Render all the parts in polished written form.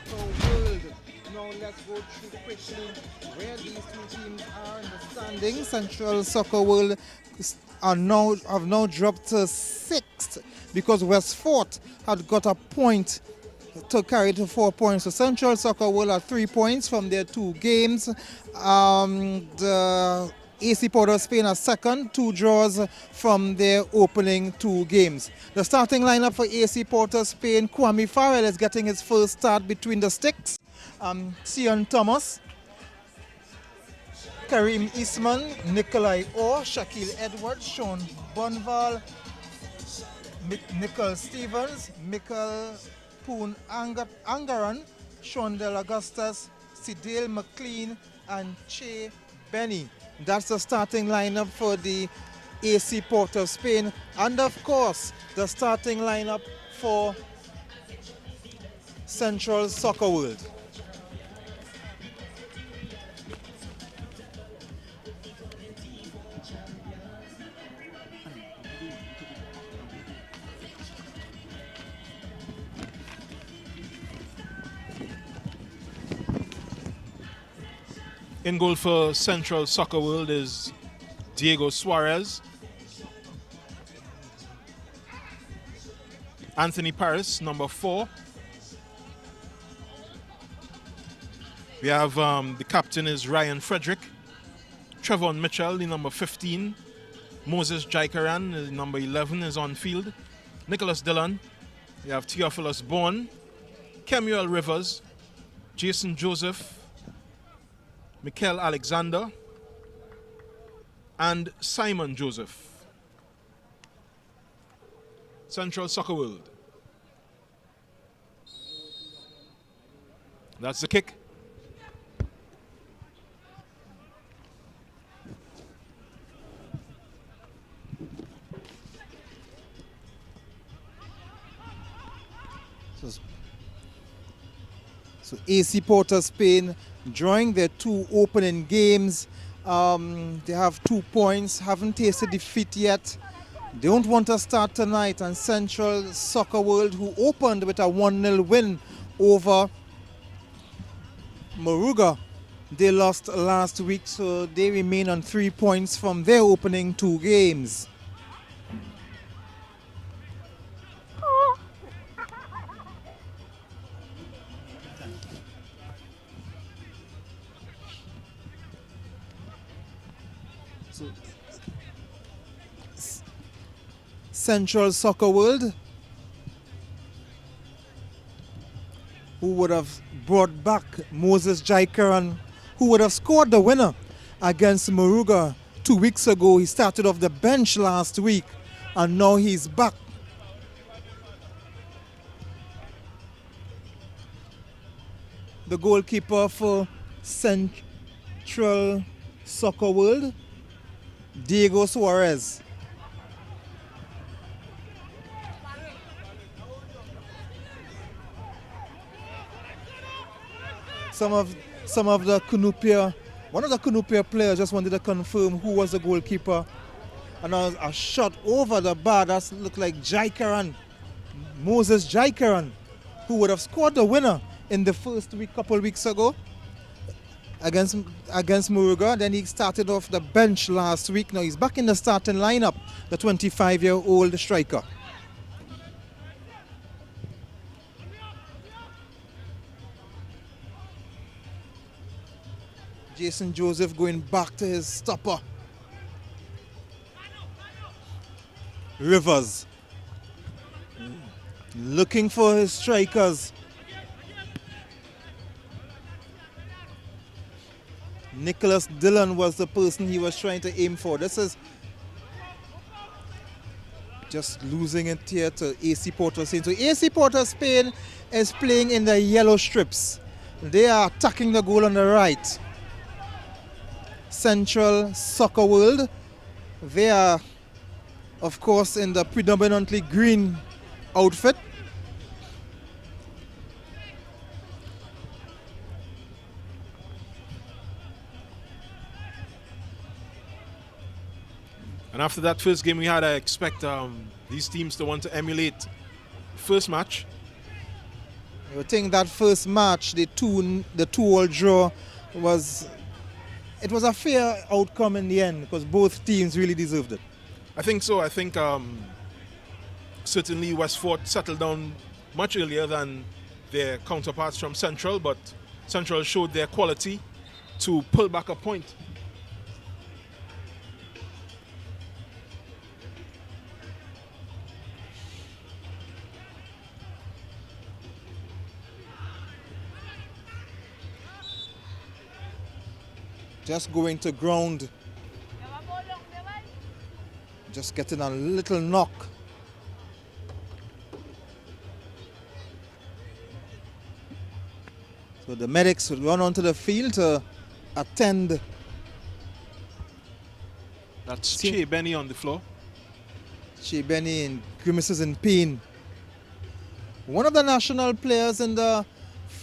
Soccer World. Now let's go through quickly where these two teams are in the standings. Central Soccer World have now dropped to 6th because Westfort had got a point to carry to 4 points. So Central Soccer World are 3 points from their 2 games. The AC Port of Spain are second, 2 draws from their opening 2 games. The starting lineup for AC Port of Spain: Kwame Farrell is getting his first start between the sticks. Sion Thomas, Karim Isman, Nikolai Orr, Shaquille Edwards, Sean Bonval, Nicole Stevens, Michael Poon Angaran, Sean Del Augustus, Sidale McLean, and Che Benny. That's the starting lineup for the AC Port of Spain. And of course, the starting lineup for Central Soccer World. In goal for Central Soccer World is Diego Suarez. Anthony Paris, number 4. We have the captain is Ryan Frederick. Trevon Mitchell, the number 15. Moses Jaikaran, the number 11, is on field. Nicholas Dillon. We have Theophilus Bourne. Kemuel Rivers. Jason Joseph. Mikel Alexander, and Simon Joseph. Central Soccer World. That's the kick. So AC Port of Spain drawing their 2 opening games. They have 2 points, haven't tasted defeat yet. They don't want to start tonight. And Central Soccer World, who opened with a 1-0 win over Moruga, they lost last week, so they remain on 3 points from their opening 2 games. Central Soccer World, who would have brought back Moses Jaikaran, who would have scored the winner against Moruga 2 weeks ago. He started off the bench last week, and now he's back. The goalkeeper for Central Soccer World, Diego Suarez. Some of the Kunupia, one of the Kunupia players just wanted to confirm who was the goalkeeper. And a shot over the bar that looked like Jaikaran, Moses Jaikaran, who would have scored the winner in the first week, couple weeks ago against Muruga. Then he started off the bench last week. Now he's back in the starting lineup, the 25-year-old striker. Jason Joseph going back to his stopper. Rivers looking for his strikers. Nicholas Dillon was the person he was trying to aim for. This is just losing it here to AC Port of Spain. So AC Port of Spain is playing in the yellow strips. They are attacking the goal on the right. Central Soccer World, they are, of course, in the predominantly green outfit. And after that first game we had, I expect these teams to want to emulate the first match. You think that first match, the 2-2 draw, was a fair outcome in the end because both teams really deserved it. I think so. I think certainly Westford settled down much earlier than their counterparts from Central, but Central showed their quality to pull back a point. Just going to ground. Just getting a little knock. So the medics will run onto the field to attend. That's Che Benny on the floor. Che Benny in grimaces in pain. One of the national players in the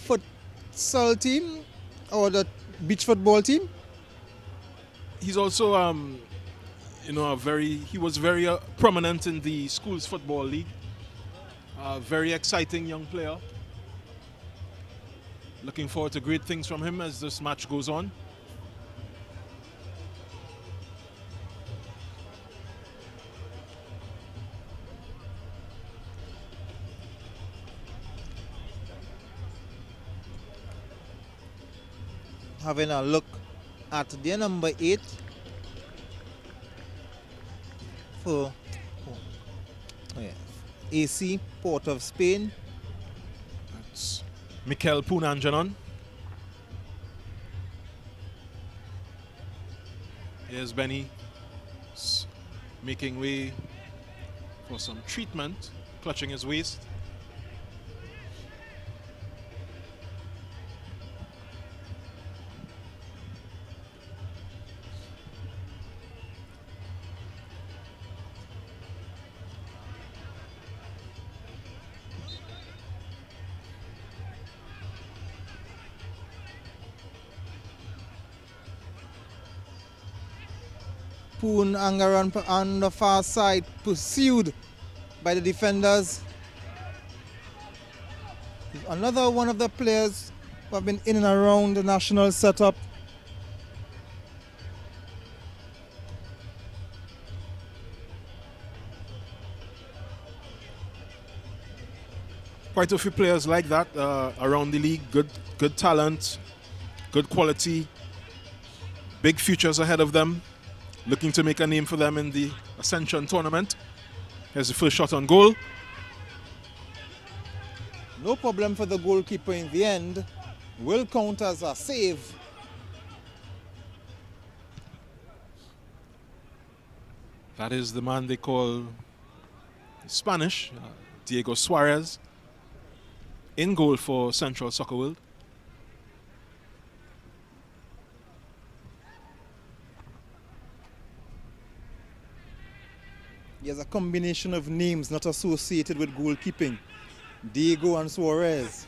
futsal team or the beach football team. He's also, he was very prominent in the schools football league. Very exciting young player. Looking forward to great things from him as this match goes on. Having a look at their number 8 for AC, Port of Spain. That's Mikel Punanjanon. Here's Benny making way for some treatment, clutching his waist. Poon Angaran on the far side, pursued by the defenders. Another one of the players who have been in and around the national setup. Quite a few players like that around the league. Good talent, good quality, big futures ahead of them. Looking to make a name for them in the Ascension Tournament. Here's the first shot on goal. No problem for the goalkeeper in the end. Will count as a save. That is the man they call Spanish, Diego Suarez, in goal for Central Soccer World. He has a combination of names not associated with goalkeeping. Diego and Suarez.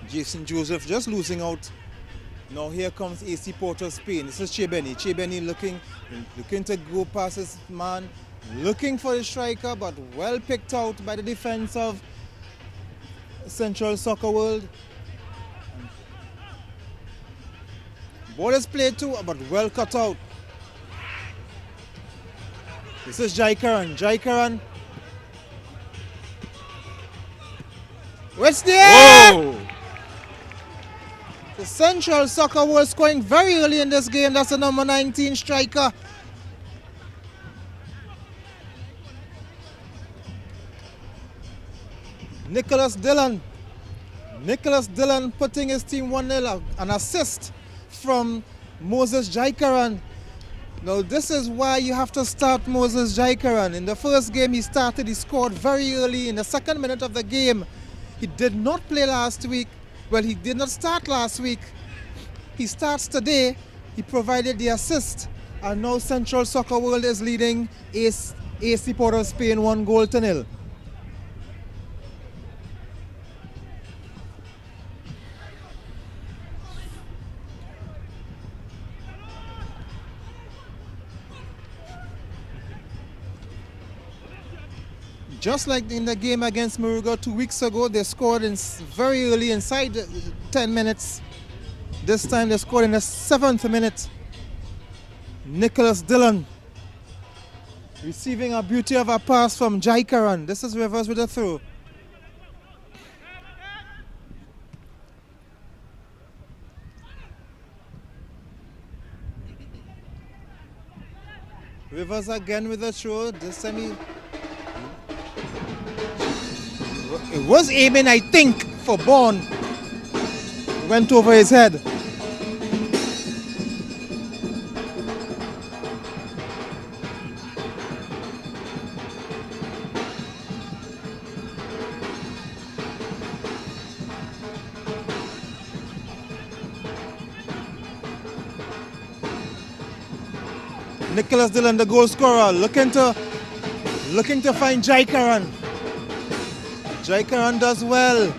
Jason Joseph just losing out. Now here comes AC Port of Spain. This is Che Benny. Che Benny looking to go past his man. Looking for the striker, but well picked out by the defense of Central Soccer World. Ball is played too, but well cut out. This is Jai Karan. Jai Karan. What's there? Whoa! The Central Soccer World scoring very early in this game. That's the number 19 striker. Nicholas Dillon. Nicholas Dillon putting his team 1-0. An assist from Moses Jaikaran. Now this is why you have to start Moses Jaikaran. In the first game he started, he scored very early in the second minute of the game. He did not play last week. Well, he did not start last week. He starts today. He provided the assist. And now Central Soccer World is leading AC Port of Spain 1-0. Just like in the game against Muruga 2 weeks ago, they scored very early inside 10 minutes. This time they scored in the 7th minute. Nicholas Dillon receiving a beauty of a pass from Jaikaran. This is Rivers with a throw. Rivers again with a throw. This time it was aiming, I think, for Bourne. Went over his head. Nicholas Dillon, the goal scorer, looking to find Jaikaran. Jaikaran does well.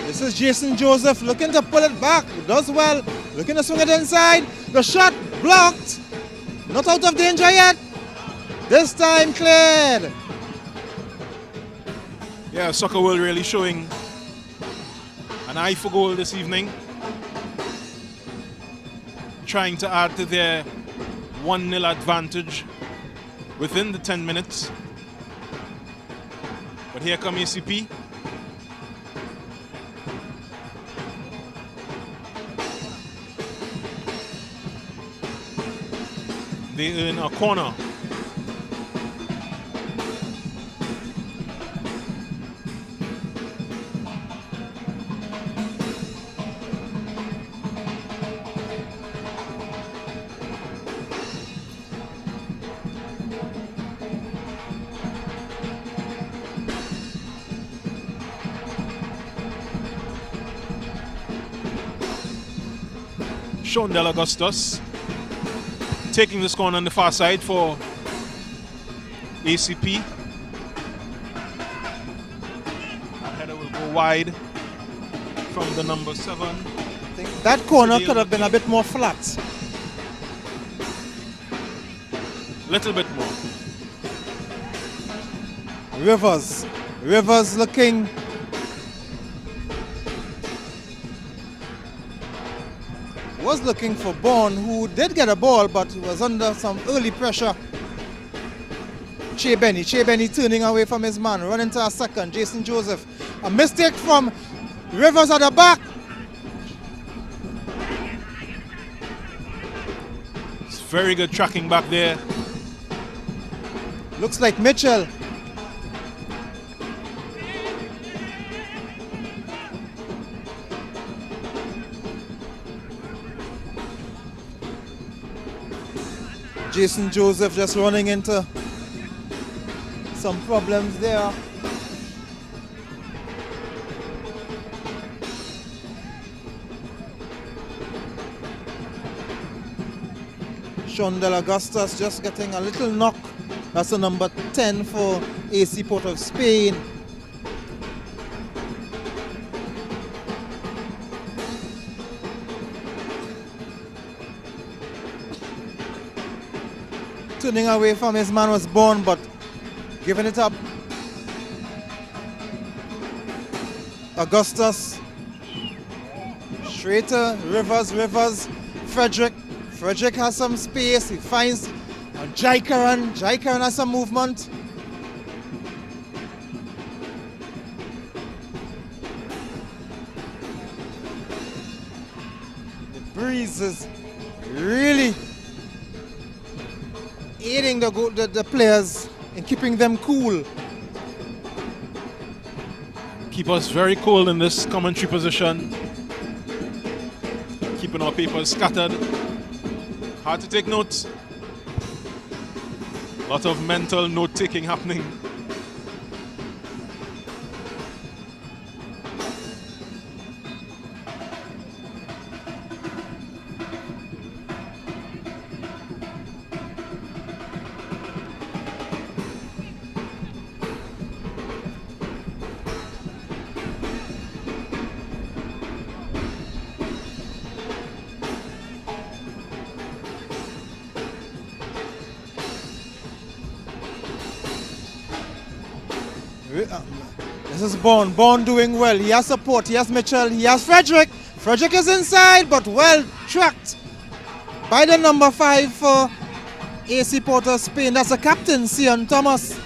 This is Jason Joseph looking to pull it back. Does well. Looking to swing it inside. The shot blocked. Not out of danger yet. This time cleared. Yeah, Soccer World really showing an eye for goal this evening. Trying to add to their 1-0 advantage within the 10 minutes. But here come ACP. They earn a corner. Sean Del Augustus taking this corner on the far side for ACP. That header will go wide from the number 7. I think that corner could have been a bit more flat. Little bit more. Rivers looking. Was looking for Bourne, who did get a ball but was under some early pressure. Che Benny turning away from his man, running to a second. Jason Joseph. A mistake from Rivers at the back. It's very good tracking back there. Looks like Mitchell. Jason Joseph just running into some problems there. Sean Del Augustus just getting a little knock. That's the number 10 for AC Port of Spain. Turning away from his man was Bourne, but giving it up. Augustus. Straight to Rivers. Frederick has some space. He finds Jaikaran. Jaikaran has some movement. The breeze is really aiding the players in keeping them cool. Keep us very cool in this commentary position. Keeping our papers scattered. Hard to take notes. A lot of mental note-taking happening. This is Bond. Bond doing well. He has support. He has Mitchell. He has Frederick. Frederick is inside, but well tracked by the number 5 for AC Port of Spain. That's the captain, Cian Thomas,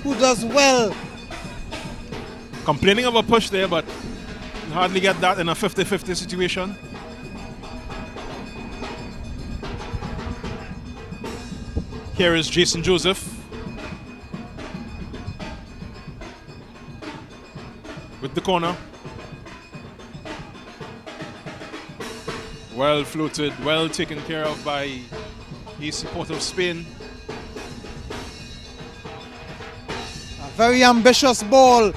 who does well. Complaining of a push there, but you hardly get that in a 50-50 situation. Here is Jason Joseph with the corner. Well floated, well taken care of by AC Port of Spain. A very ambitious ball,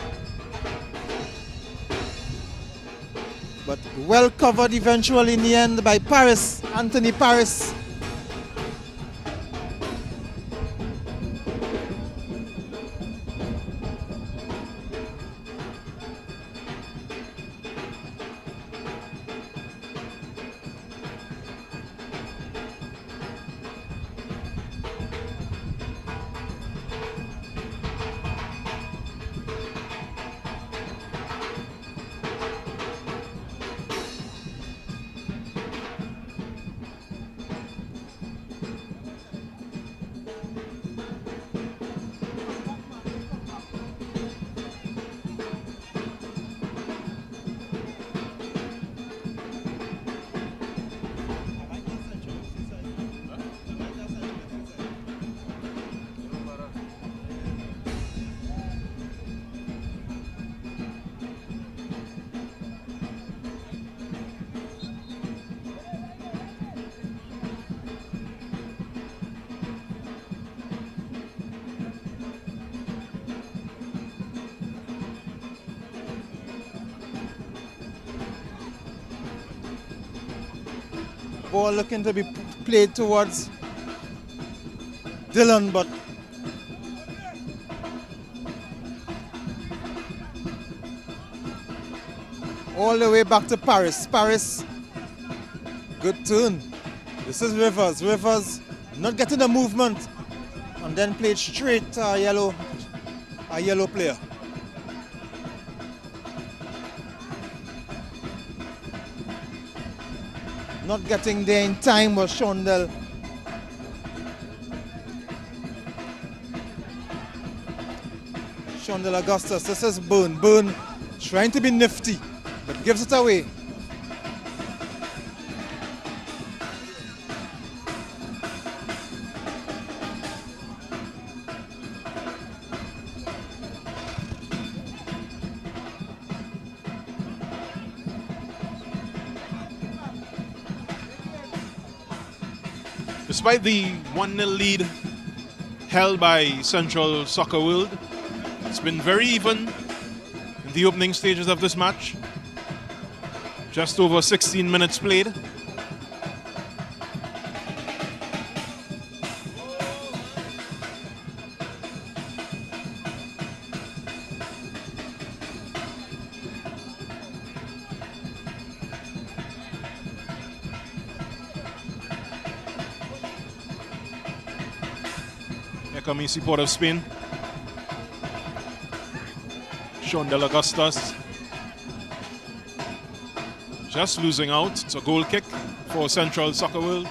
but well covered eventually in the end by Paris, Anthony Paris. Ball looking to be played towards Dylan, but all the way back to Paris. Paris, good turn. This is Rivers. Rivers not getting the movement, and then played straight to a yellow player. Not getting there in time was Shondell. Shondell Augustus. This is Byrne. Byrne trying to be nifty, but gives it away. Despite the 1-0 lead held by Central Soccer World, it's been very even in the opening stages of this match. Just over 16 minutes played. Coming support of Spain. Shondell Augustus just losing out. It's a goal kick for Central Soccer World.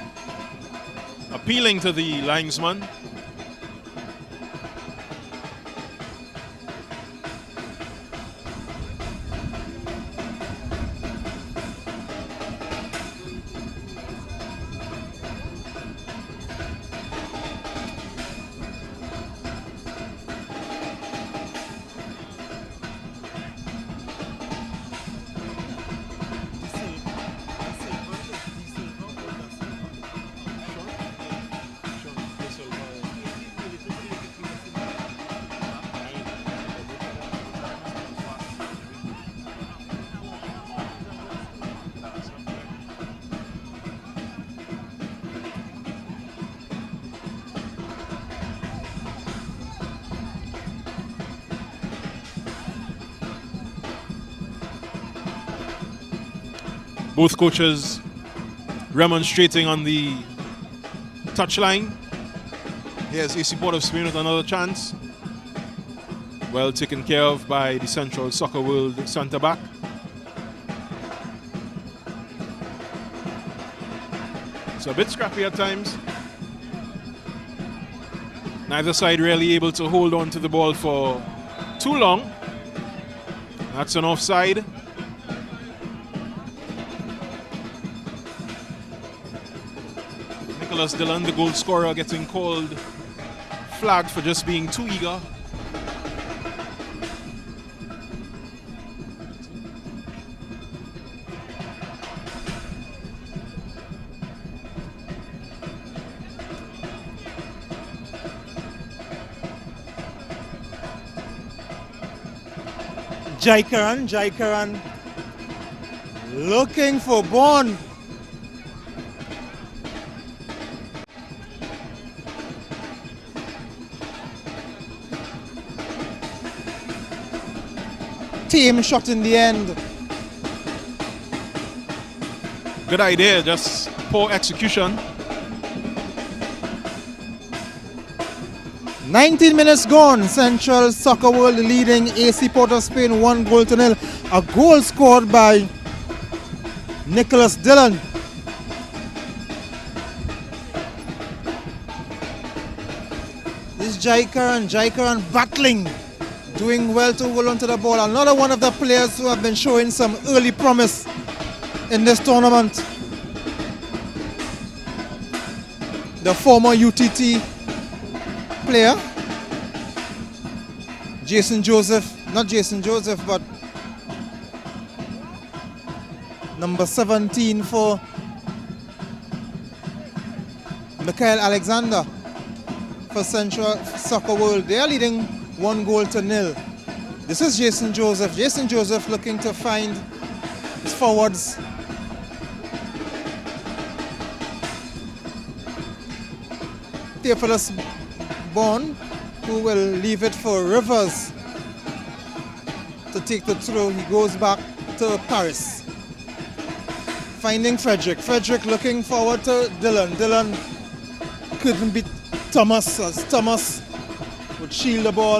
Appealing to the linesman. Both coaches remonstrating on the touchline. Here's AC Port of Spain with another chance. Well taken care of by the Central Soccer World centre back. It's a bit scrappy at times. Neither side really able to hold on to the ball for too long. That's an offside. Nicholas Dillon, the goal scorer, getting called flagged for just being too eager. Jaikaran looking for Bond. Team shot in the end. Good idea, just poor execution. 19 minutes gone. Central Soccer World leading AC Port of Spain 1-0. A goal scored by Nicholas Dillon. This Jaikaran battling, doing well to hold on to the ball. Another one of the players who have been showing some early promise in this tournament. The former UTT player, not Jason Joseph, but number 17 for Michael Alexander for Central Soccer World. They are leading 1-0. This is Jason Joseph. Jason Joseph looking to find his forwards. Theophilus Bond, who will leave it for Rivers to take the throw. He goes back to Paris. Finding Frederick. Frederick looking forward to Dillon. Dillon couldn't beat Thomas, as Thomas would shield the ball.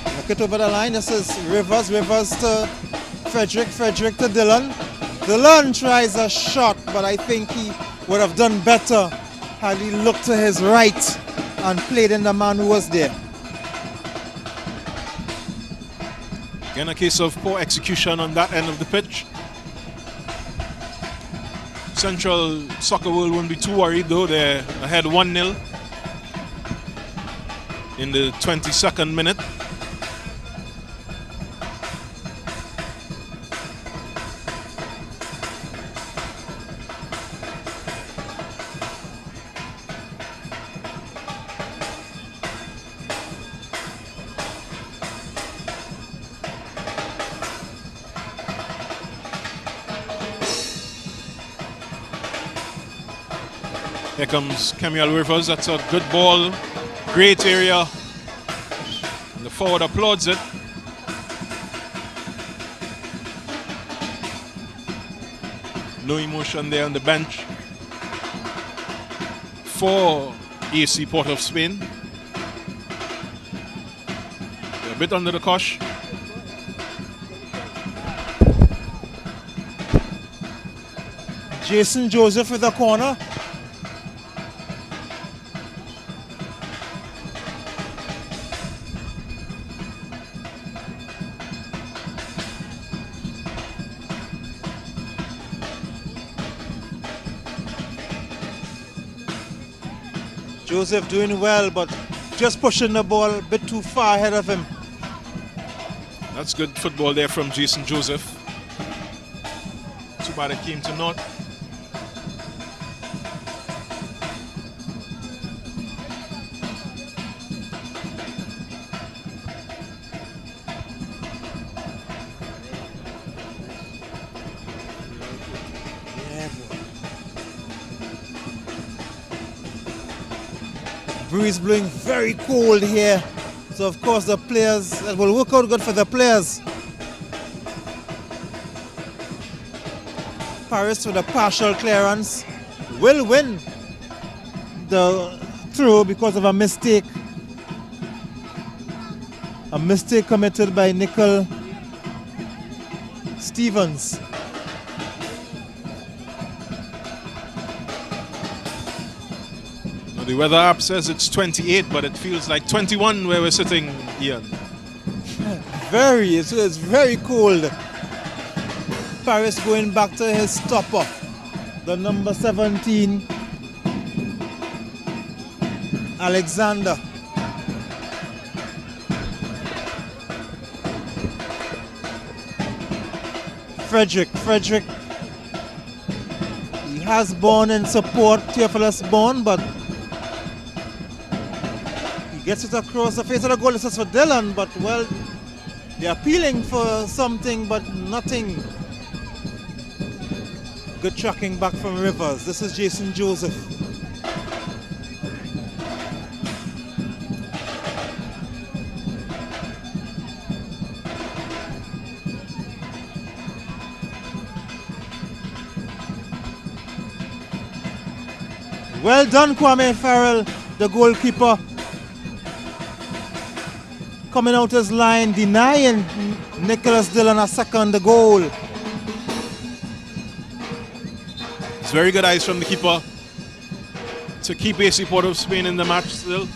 Knock it over the line. This is Rivers. Rivers to Frederick. Frederick to Dillon. Dillon tries a shot, but I think he would have done better had he looked to his right and played in the man who was there. Again, a case of poor execution on that end of the pitch. Central Soccer World won't be too worried though. They're ahead 1-0 in the 22nd minute. Here comes Kemuel Rivers. That's a good ball. Great area. And the forward applauds it. No emotion there on the bench for AC Port of Spain. They're a bit under the cosh. Jason Joseph with a corner. Joseph doing well, but just pushing the ball a bit too far ahead of him. That's good football there from Jason Joseph. Too bad it came to naught. Breeze blowing very cold here, so of course the players, it will work out good for the players. Paris with a partial clearance will win the throw because of a mistake. A mistake committed by Nickel Stevens. Now the weather app says it's 28, but it feels like 21 where we're sitting, Ian. It's very cold. Paris going back to his stopper, the number 17, Alexander. Frederick, he has Bond in support, Theophilus Bond, but he gets it across the face of the goal. This is for Dylan, but well, they're appealing for something, but nothing. Good tracking back from Rivers. This is Jason Joseph. Well done, Kwame Farrell, the goalkeeper. Coming out his line, denying Nicholas Dillon a second goal. It's very good eyes from the keeper to keep AC Port of Spain in the match still.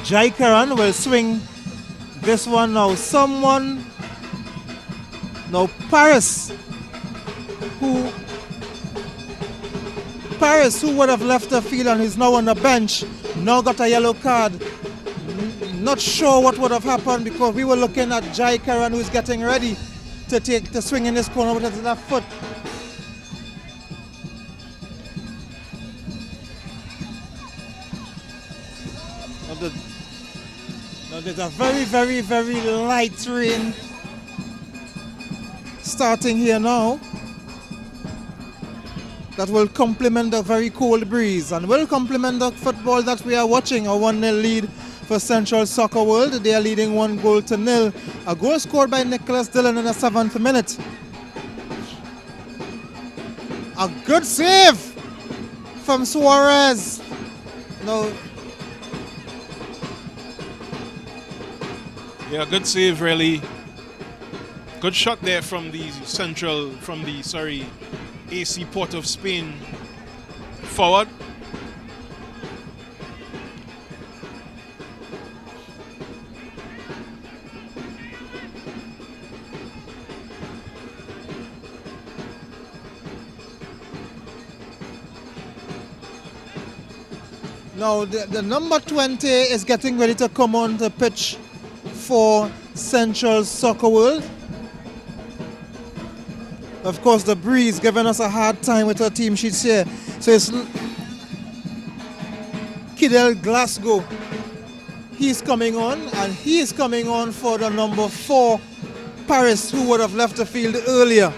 Jai Karan will swing this one now. Now Paris, who would have left the field and is now on the bench, now got a yellow card. Not sure what would have happened because we were looking at Jai Karan, who is getting ready to take the swing in this corner with his left foot. Now there's a very light rain starting here now. That will complement the very cold breeze and will complement the football that we are watching. A 1-0 lead for Central Soccer World. They are leading 1-0. A goal scored by Nicholas Dillon in the 7th minute. A good save from Suarez. No. Yeah, good save really. Good shot there from the AC Port of Spain forward. Now the number 20 is getting ready to come on the pitch for Central Soccer World. Of course, the breeze giving us a hard time with our team sheets here. So it's Kidel Glasgow. He's coming on, and he is coming on for the number 4, Paris, who would have left the field earlier.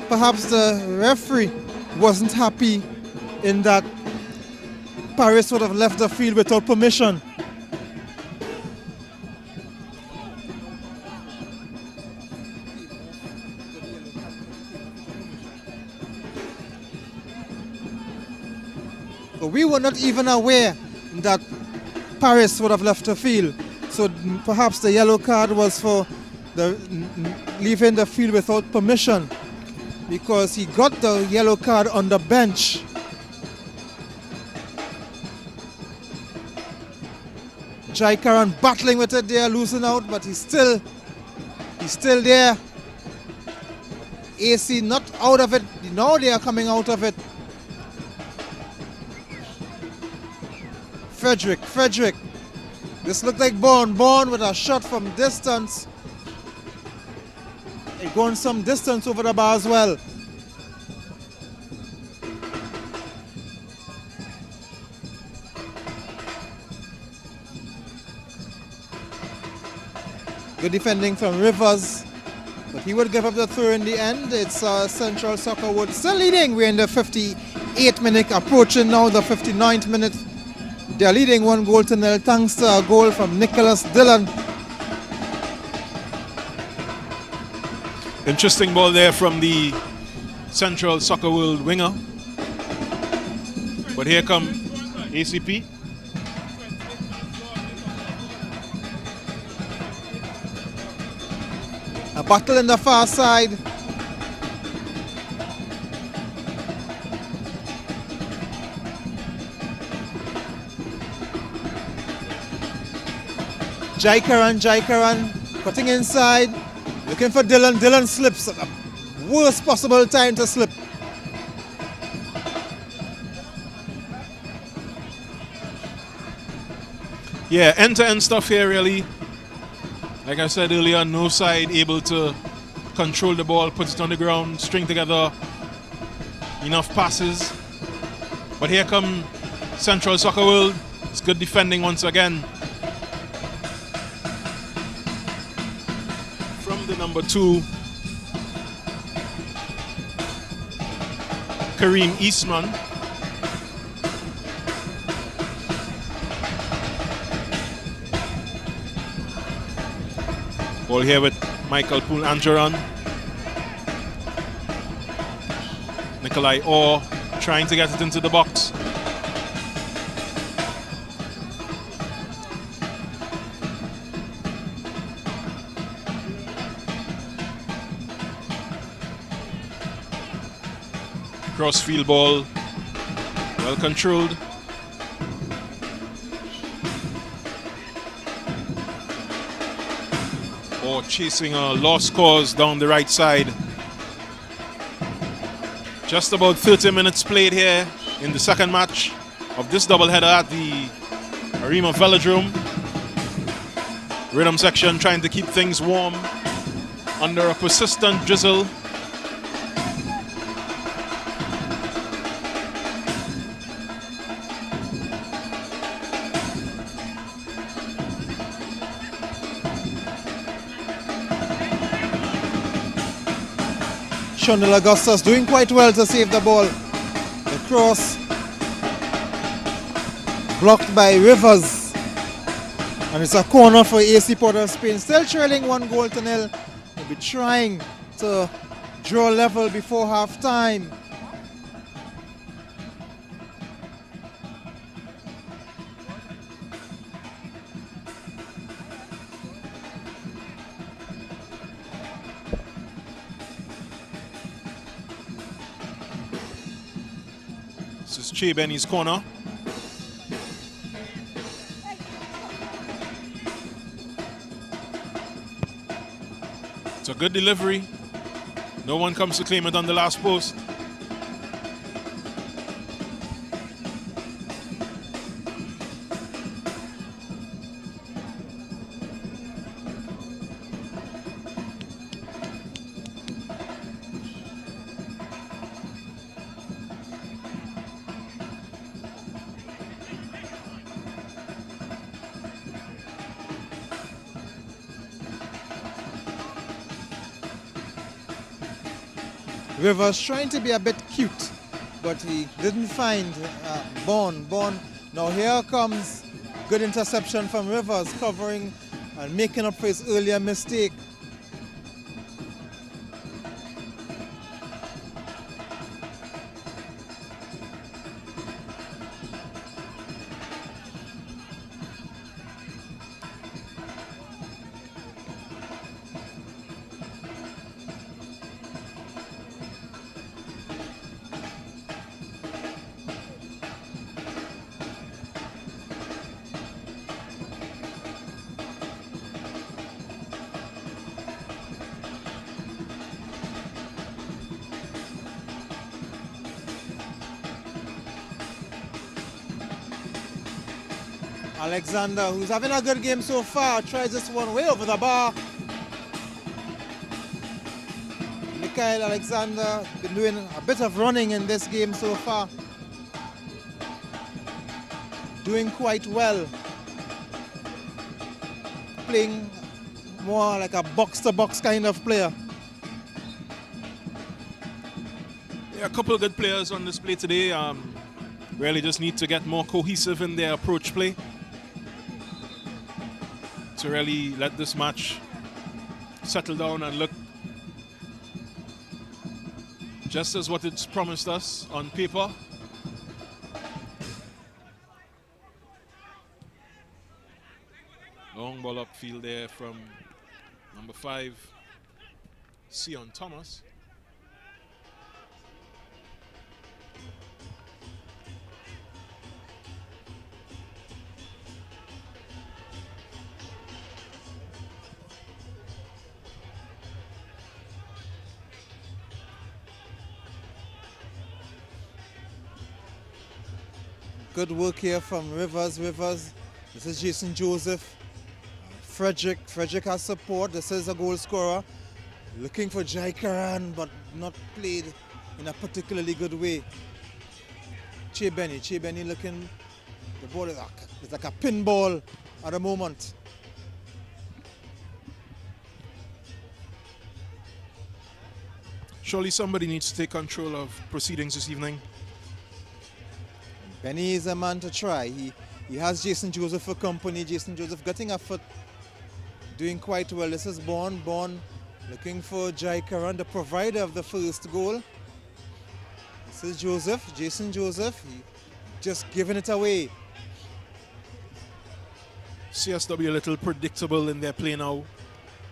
Perhaps the referee wasn't happy in that Paris would have left the field without permission. We were not even aware that Paris would have left the field. So perhaps the yellow card was for leaving the field without permission, because he got the yellow card on the bench. Jai Karan battling with it there, losing out, but he's still there. AC not out of it. Now they are coming out of it. Frederick. This looked like Bond with a shot from distance. It going some distance over the bar as well. Good defending from Rivers, but he would give up the throw in the end. It's Central Soccer World still leading. We're in the 58th minute, approaching now the 59th minute. They're leading 1-0 thanks to a goal from Nicholas Dillon. Interesting ball there from the Central Soccer World winger. But here come ACP. A battle in the far side. Jaikaran cutting inside, looking for Dylan. Dylan slips at the worst possible time to slip. Yeah, end-to-end stuff here really. Like I said earlier, no side able to control the ball, put it on the ground, string together enough passes. But here come Central Soccer World. It's good defending once again. From the number 2, Kareem Eastman. Ball here with Michael Poole Angeron. Nikolai Orr trying to get it into the box. Crossfield ball, well controlled. Or chasing a lost cause down the right side. Just about 30 minutes played here in the second match of this doubleheader at the Arima Velodrome. Rhythm section trying to keep things warm under a persistent drizzle. Shondal Augustus doing quite well to save the ball. The cross blocked by Rivers. And it's a corner for AC Port of Spain. Still trailing 1-0. They'll be trying to draw level before half time. This is Che Benny's corner. It's a good delivery. No one comes to claim it on the last post. Rivers trying to be a bit cute, but he didn't find Bond. Now here comes good interception from Rivers, covering and making up for his earlier mistake. Alexander, who's having a good game so far, tries this one way over the bar. Mikhail Alexander been doing a bit of running in this game so far. Doing quite well. Playing more like a box-to-box kind of player. Yeah, a couple of good players on display today. Really just need to get more cohesive in their approach play to really let this match settle down and look Just as what it's promised us on paper. Long ball upfield there from number 5, Sion Thomas. Good work here from Rivers. This is Jason Joseph. Frederick has support. This is a goal scorer. Looking for Jai Karan, but not played in a particularly good way. Che Benny looking. The ball is like a pinball at the moment. Surely somebody needs to take control of proceedings this evening. Benny is a man to try. He has Jason Joseph for company. Jason Joseph getting a foot, doing quite well. This is Born looking for Jai Karan, the provider of the first goal. This is Jason Joseph, he just giving it away. CSW a little predictable in their play now,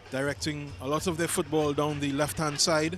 directing a lot of their football down the left-hand side.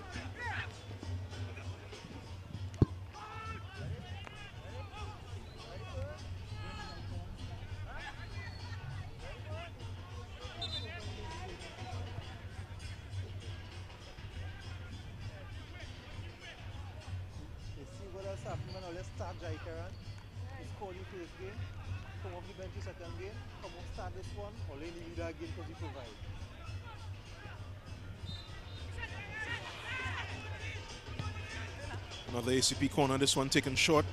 Another ACP corner, this one taken short.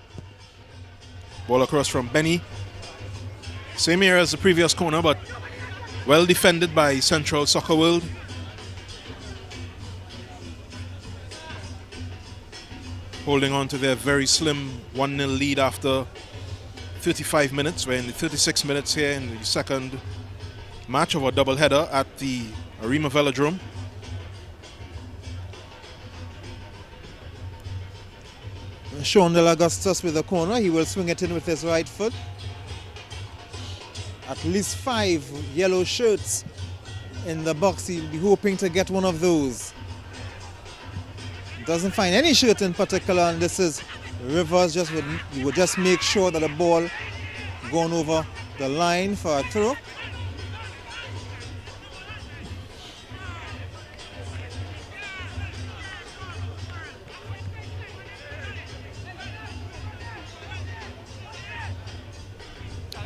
Ball across from Benny. Same area as the previous corner, but well defended by Central Soccer World. Holding on to their very slim 1-0 lead after 35 minutes. We're in the 36 minutes here in the second match of a doubleheader at the Arima Velodrome. Sean Del Augustus with the corner. He will swing it in with his right foot. At least 5 yellow shirts in the box. He'll be hoping to get one of those. Doesn't find any shirt in particular, and this is Rivers. He would just make sure that the ball going over the line for a throw.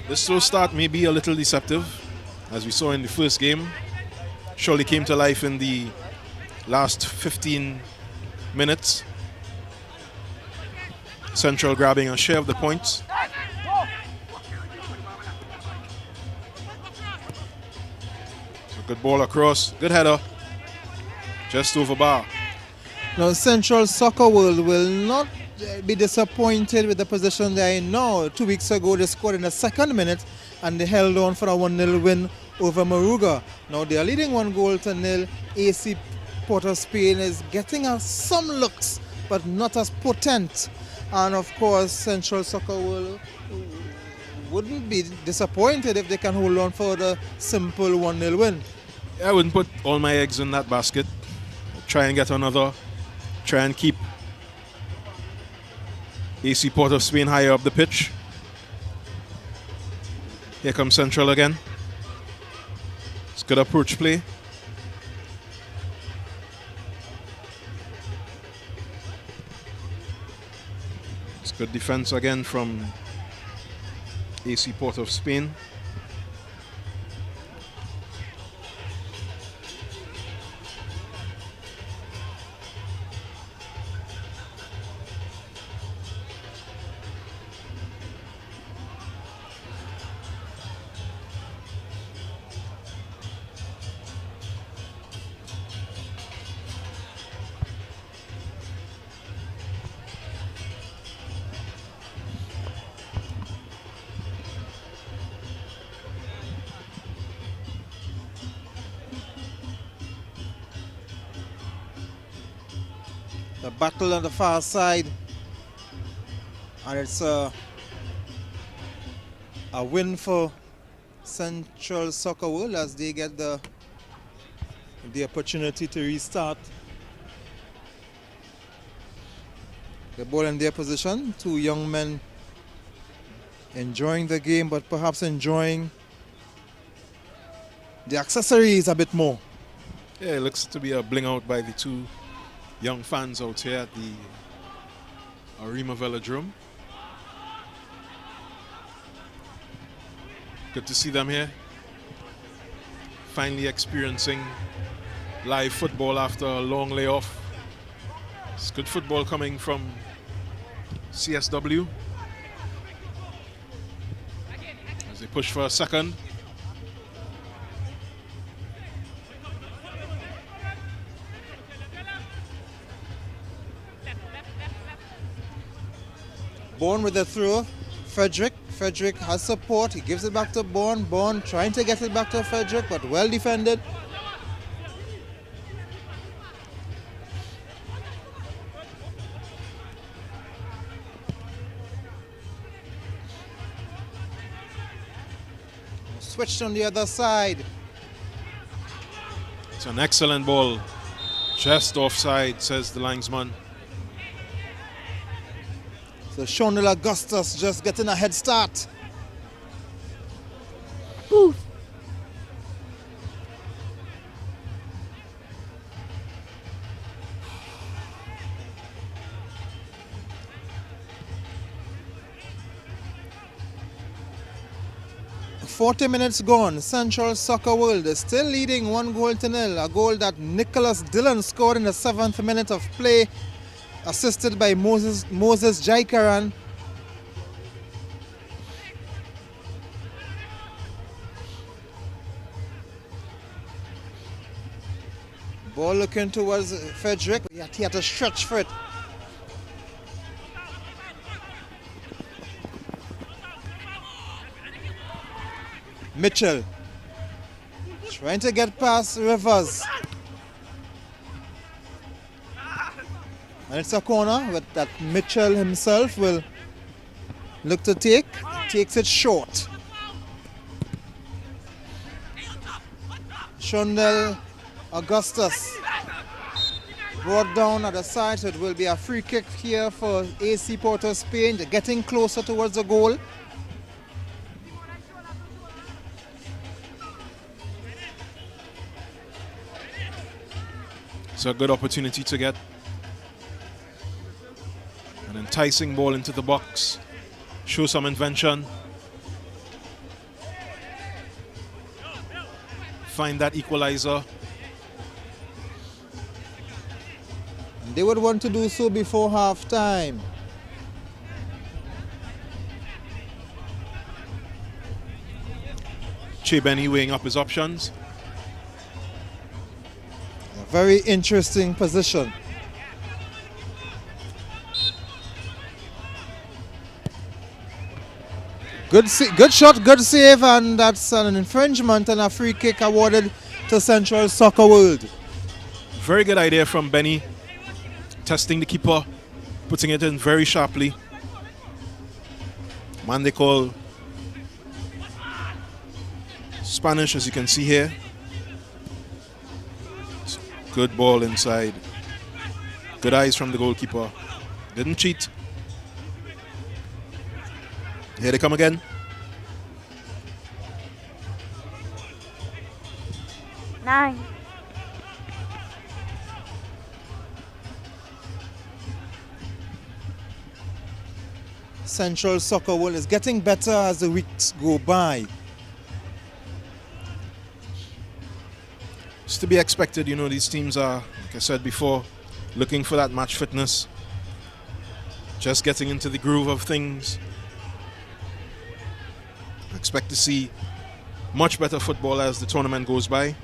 This slow start may be a little deceptive, as we saw in the first game. Surely came to life in the last 15 minutes. Central grabbing a share of the points. So good ball across, good header, just over bar. Now Central Soccer World will not be disappointed with the position they're in now. 2 weeks ago they scored in the second minute and they held on for a 1-0 win over Moruga. Now they are leading 1-0. AC Port of Spain is getting us some looks but not as potent, and of course Central Soccer World wouldn't be disappointed if they can hold on for the simple 1-0 win. I wouldn't put all my eggs in that basket. Try and get another, try and keep AC Port of Spain higher up the pitch. Here comes Central again. It's good approach play. It's good defense again from AC Port of Spain. The battle on the far side. And it's a win for Central Soccer World as they get the opportunity to restart. The ball in their position. Two young men enjoying the game, but perhaps enjoying the accessories a bit more. Yeah, it looks to be a bling out by the two young fans out here at the Arima Velodrome. Good to see them here. Finally experiencing live football after a long layoff. It's good football coming from CSW. As they push for a second. Bourne with the throw. Frederick has support. He gives it back to Bourne. Bourne trying to get it back to Frederick, but well defended. Switched on the other side. It's an excellent ball. Just offside, says the linesman. So Shonel Augustus just getting a head start. Booth. .40 minutes gone. Central Soccer World is still leading 1-0. A goal that Nicholas Dillon scored in the 7th minute of play, assisted by Moses Jaikaran. Ball looking towards Frederick. He had to stretch for it. Mitchell trying to get past Rivers. And it's a corner with that Mitchell himself will look to take. Takes it short. Shondell Augustus brought down at the side, so it will be a free kick here for AC Porto Spain. They're getting closer towards the goal. It's a good opportunity to get an enticing ball into the box. Show some invention. Find that equalizer. And they would want to do so before half time. Che Benny weighing up his options. A very interesting position. Good shot, good save, and that's an infringement and a free kick awarded to Central Soccer World. Very good idea from Benny. Testing the keeper, putting it in very sharply. Man they call Spanish, as you can see here. Good ball inside. Good eyes from the goalkeeper. Didn't cheat. Here they come again. Nine. Central Soccer World is getting better as the weeks go by. It's to be expected, you know, these teams are, like I said before, looking for that match fitness. Just getting into the groove of things. I expect to see much better football as the tournament goes by.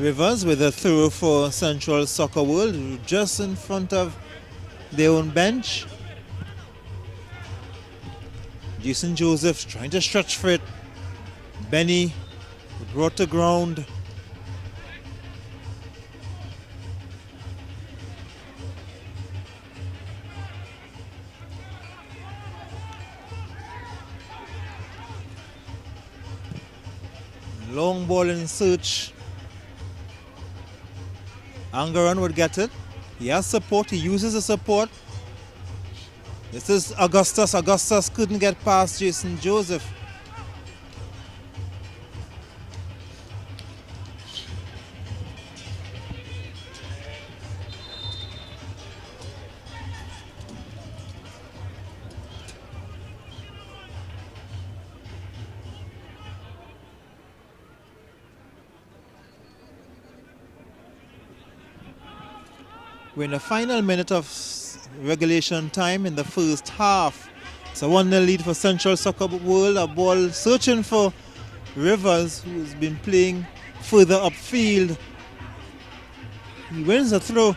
Rivers with a throw for Central Soccer World, just in front of their own bench. Jason Joseph trying to stretch for it. Benny brought to ground. Long ball in search. Angaran would get it. He has support. He uses the support. This is Augustus. Augustus couldn't get past Jason Joseph. We're in the final minute of regulation time in the first half. It's a 1-0 lead for Central Soccer World. A ball searching for Rivers, who's been playing further upfield. He wins the throw.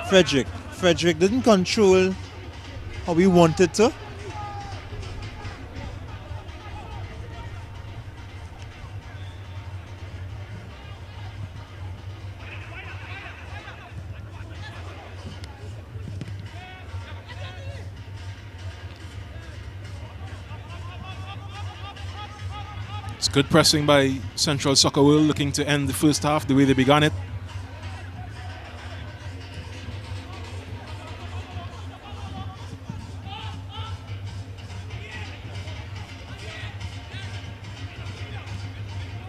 Frederick didn't control how he wanted to. Good pressing by Central Soccer World, looking to end the first half the way they began it.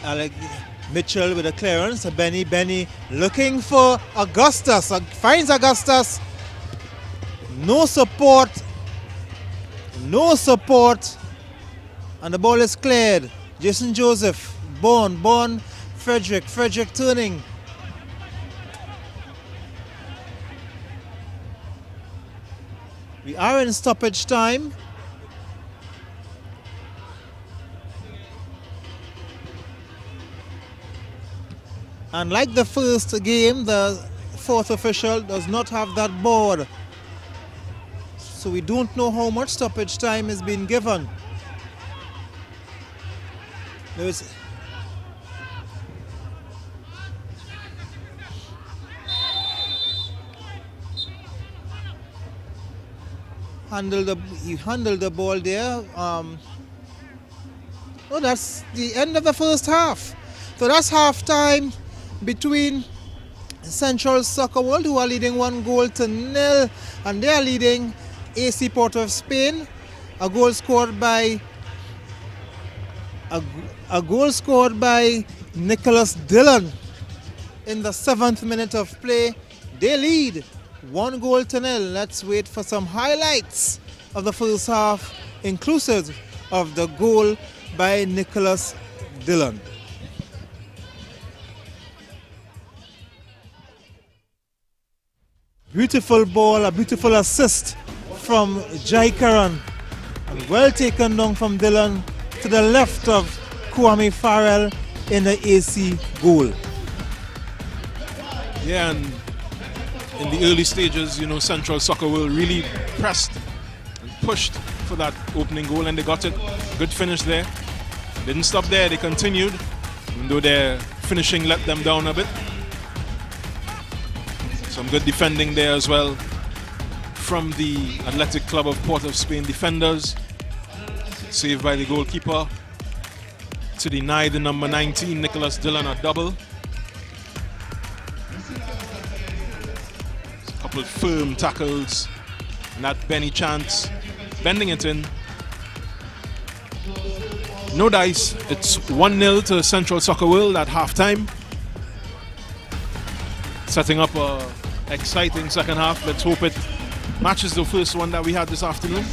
Alec Mitchell with a clearance. Benny looking for Augustus. Finds Augustus. No support. And the ball is cleared. Jason Joseph, Bourne, Frederick turning. We are in stoppage time. And like the first game, the fourth official does not have that board. So we don't know how much stoppage time is being given. There's he handled the ball there. That's the end of the first half. So that's half time between Central Soccer World, who are leading 1-0, and they are leading AC Port of Spain. A goal scored by Nicholas Dillon in the 7th minute of play. They lead 1-0. Let's wait for some highlights of the first half, inclusive of the goal by Nicholas Dillon. Beautiful ball, a beautiful assist from Jaikaran. Well taken down from Dillon to the left of Kwame Farrell in the AC goal. Yeah, and in the early stages, Central Soccer World really pressed and pushed for that opening goal, and they got it. Good finish there. Didn't stop there, they continued, even though their finishing let them down a bit. Some good defending there as well from the Athletic Club of Port of Spain defenders. Saved by the goalkeeper to deny the number 19, Nicholas Dillon, a double. A couple of firm tackles, and that Benny chance, bending it in. No dice, it's 1-0 to Central Soccer World at halftime. Setting up a exciting second half. Let's hope it matches the first one that we had this afternoon.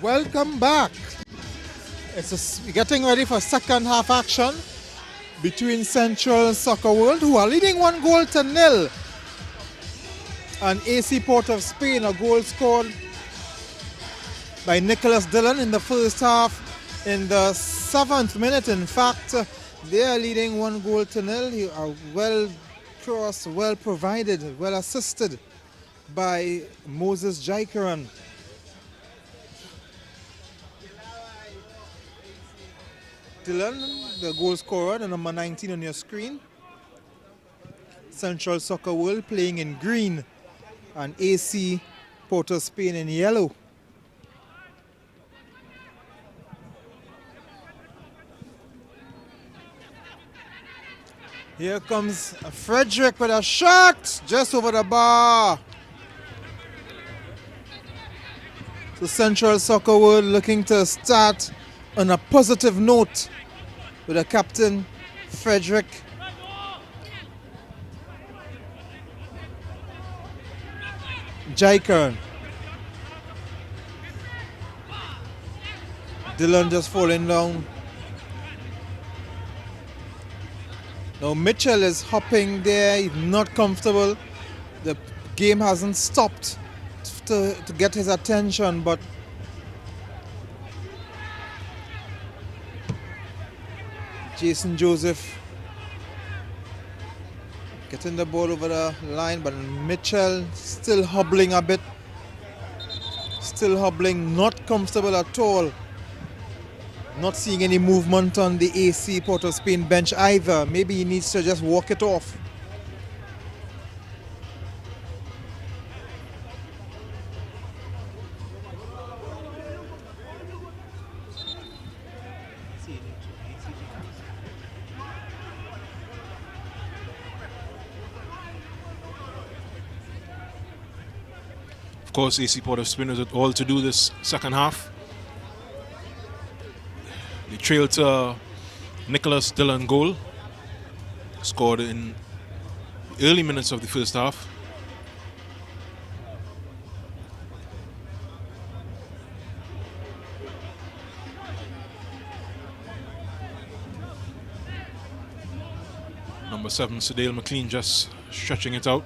Welcome back. We're getting ready for second half action between Central Soccer World, who are leading 1-0 and AC Port of Spain. A goal scored by Nicholas Dillon in the first half. In the 7th minute, in fact, they are leading 1-0. They are well crossed, well provided, well assisted by Moses Jaikaran. Dillon, the goal scorer, the number 19 on your screen. Central Soccer World playing in green and AC Port of Spain in yellow. Here comes Frederick with a shot just over the bar. So Central Soccer World looking to start on a positive note with the captain, Frederick. Jaikaran. Dillon just falling down. Now Mitchell is hopping there, he's not comfortable. The game hasn't stopped to get his attention, but Jason Joseph getting the ball over the line, but Mitchell still hobbling a bit. Still hobbling, not comfortable at all. Not seeing any movement on the AC Port of Spain bench either. Maybe he needs to just walk it off. Of course, AC Port of Spain has it all to do this second half. They trailed to Nicholas Dillon goal, scored in the early minutes of the first half. Number 7, Sedale McLean, just stretching it out.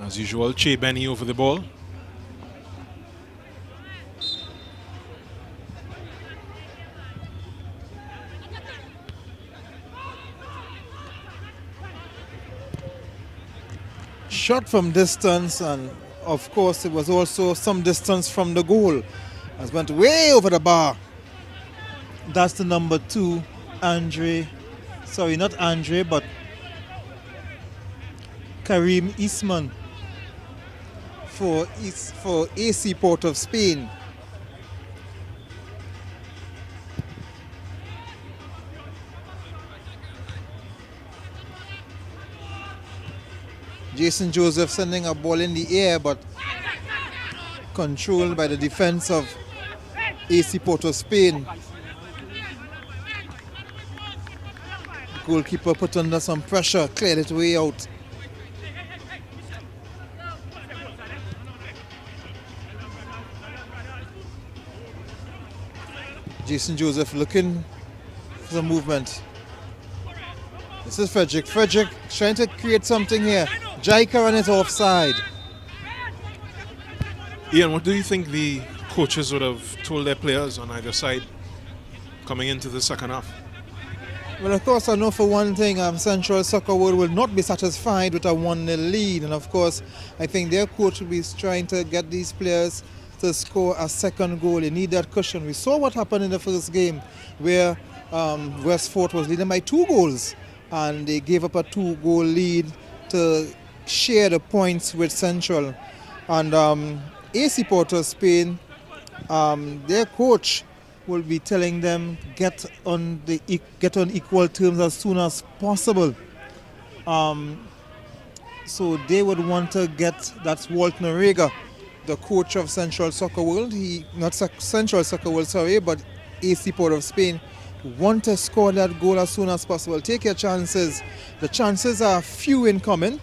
As usual, Che Benny over the ball. Shot from distance, and of course it was also some distance from the goal. As went way over the bar. That's the number 2, Andre. Sorry, not Andre, but Karim Eastman for AC Port of Spain. Jason Joseph sending a ball in the air, but controlled by the defense of AC Port of Spain. The goalkeeper put under some pressure, cleared it way out. Jason Joseph looking for some movement. This is Frederick. Frederick trying to create something here. Jaikaran is offside. Ian, what do you think the coaches would have told their players on either side coming into the second half? Well, of course, I know for one thing, Central Soccer World will not be satisfied with a 1-0 lead. And of course, I think their coach will be trying to get these players to score a second goal. They need that cushion. We saw what happened in the first game where Westford was leading by 2 goals. And they gave up a 2-goal lead to share the points with Central. And AC Port of Spain, their coach will be telling them get on equal terms as soon as possible. So they would want to get, that's Walt Noriega, the coach of Central Soccer World. Central Soccer World, sorry, but AC Port of Spain. Want to score that goal as soon as possible. Take your chances. The chances are few in coming,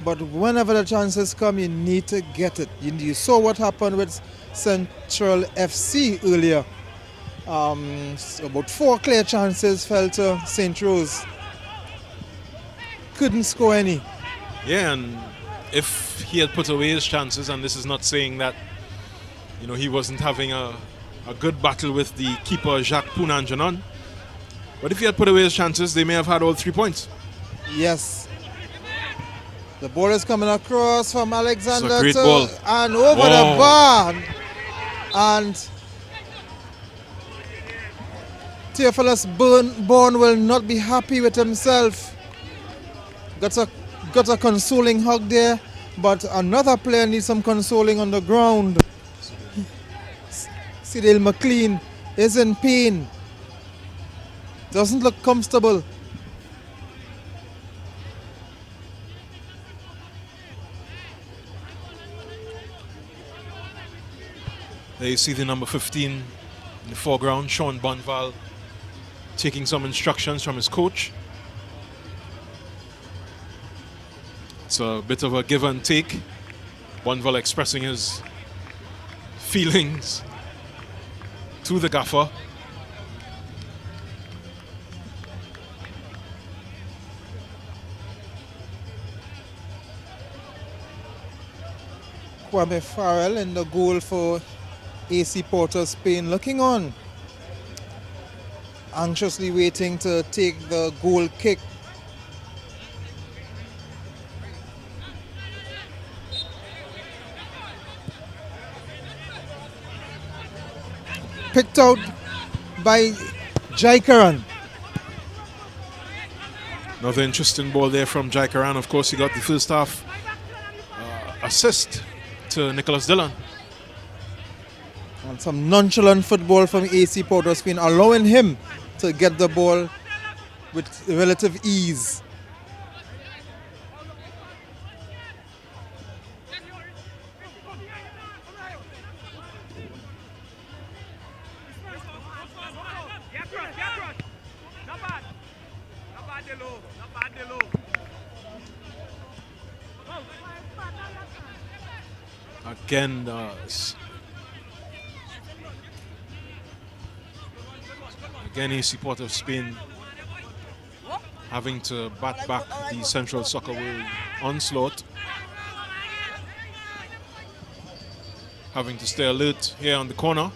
But whenever the chances come, you need to get it. You saw what happened with Central FC earlier. About 4 clear chances fell to St. Rose. Couldn't score any. Yeah, and if he had put away his chances, and this is not saying that, you know, he wasn't having a good battle with the keeper Jacques Pounanjanon, but if he had put away his chances, they may have had all 3 points. Yes. The ball is coming across from Alexander it's a great ball. And over the bar. And Theophilus Bourne will not be happy with himself. Got a consoling hug there, but another player needs some consoling on the ground. Cyril McLean is in pain. Doesn't look comfortable. There you see the number 15 in the foreground, Sean Bonval, taking some instructions from his coach. It's a bit of a give and take. Bonval expressing his feelings to the gaffer. Kwame Farrell in the goal for AC Porter Spain, looking on, anxiously waiting to take the goal kick. Picked out by Jaikaran. Another interesting ball there from Jaikaran. Of course, he got the first half assist to Nicholas Dillon. And some nonchalant football from AC Porter Spain, allowing him to get the ball with relative ease. Again, AC Port of Spain having to bat back the Central Soccer World onslaught. Having to stay alert here on the corner.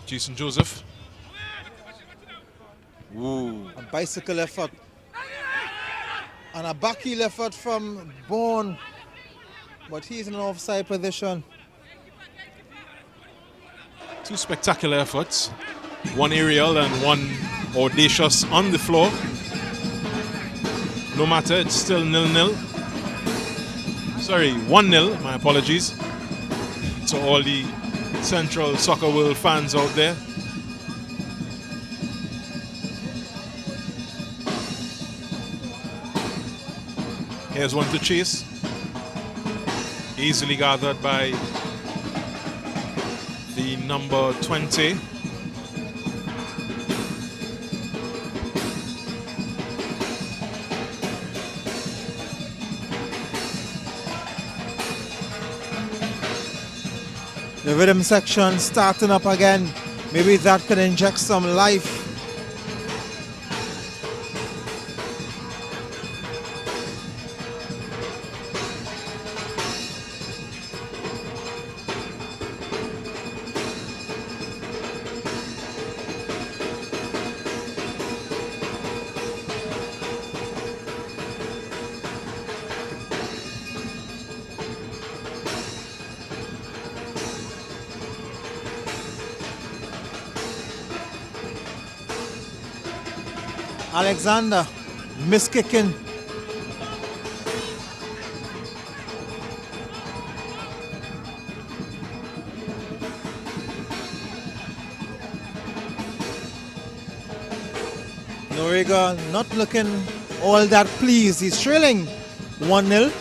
Jason Joseph. Ooh. A bicycle effort. And a backheel effort from Bourne. But he's in an offside position. 2 spectacular efforts. One aerial and one audacious on the floor. No matter, it's still 0-0. Sorry, 1-0, my apologies to all the Central Soccer World fans out there. Here's one to chase. Easily gathered by the number 20. The rhythm section starting up again. Maybe that could inject some life. Alexander, miss kicking. Noriega not looking all that pleased. He's trailing 1-0.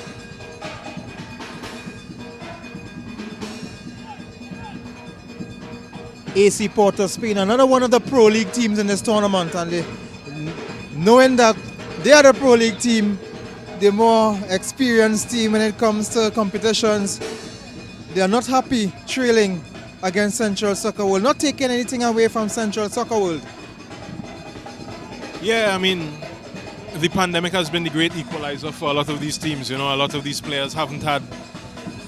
AC Port of Spain, another one of the Pro League teams in this tournament, and knowing that They are the Pro League team, the more experienced team when it comes to competitions. They are not happy trailing against Central Soccer World, not taking anything away from Central Soccer World. Yeah, I mean, the pandemic has been the great equalizer for a lot of these teams. You know, a lot of these players haven't had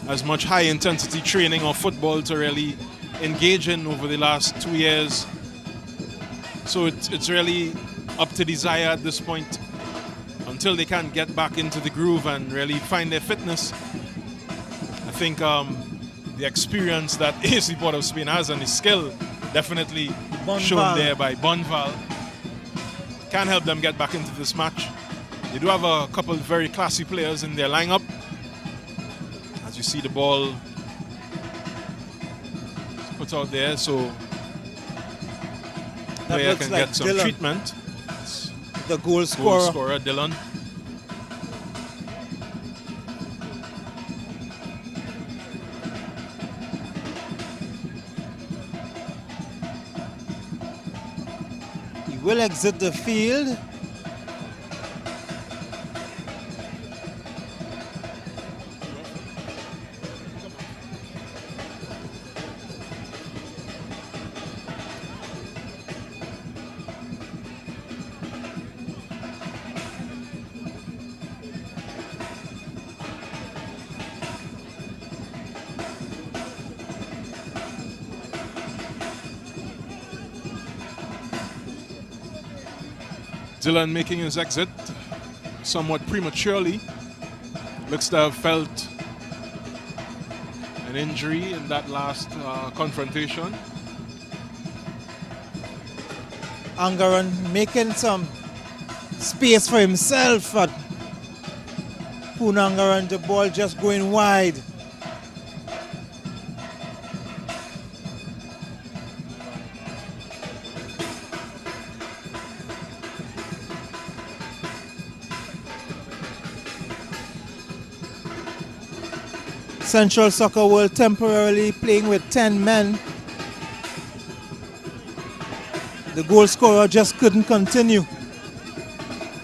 as much high intensity training or football to really engage in over the last 2 years. So it's really up to desire at this point until they can get back into the groove and really find their fitness. I think the experience that AC Port of Spain has and the skill definitely shown there by Bonval can help them get back into this match. They do have a couple of very classy players in their lineup. As you see the ball put out there, so the player can get some Dylan, treatment. the goal scorer. Dylan. He will exit the field. Dylan making his exit somewhat prematurely. Looks to have felt an injury in that last confrontation. Angaran making some space for himself at Punangaran, the ball just going wide. Central Soccer World temporarily playing with 10 men. The goal scorer just couldn't continue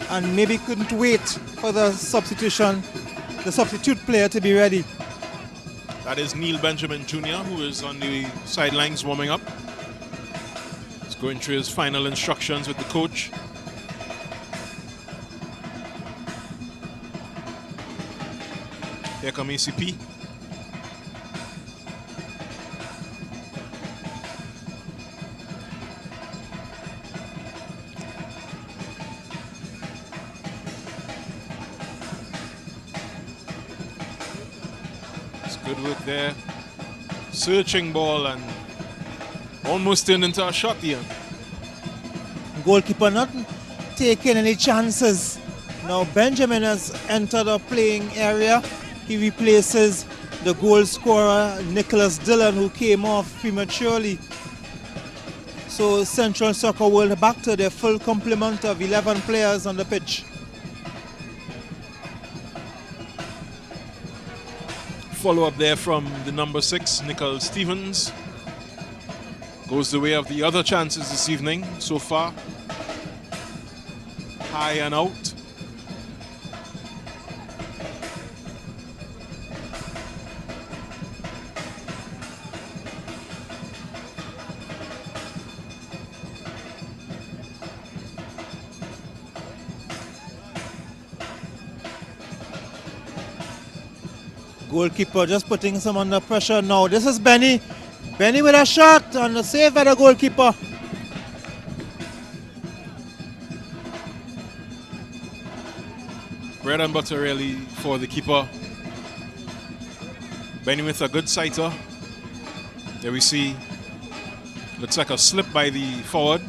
and maybe couldn't wait for the substitute player to be ready. That is Neil Benjamin Jr., who is on the sidelines warming up. He's going through his final instructions with the coach. Here come ACP. Good work there. Searching ball and almost turned into a shot here. Goalkeeper not taking any chances. Now Benjamin has entered a playing area. He replaces the goal scorer Nicholas Dillon, who came off prematurely. So Central Soccer World back to their full complement of 11 players on the pitch. Follow up there from the number 6, Nicole Stevens. Goes the way of the other chances this evening so far. High and out. Goalkeeper just putting some under pressure now. This is Benny. Benny with a shot and a save by the goalkeeper. Bread and butter really for the keeper. Benny with a good sighter. There we see, looks like a slip by the forward.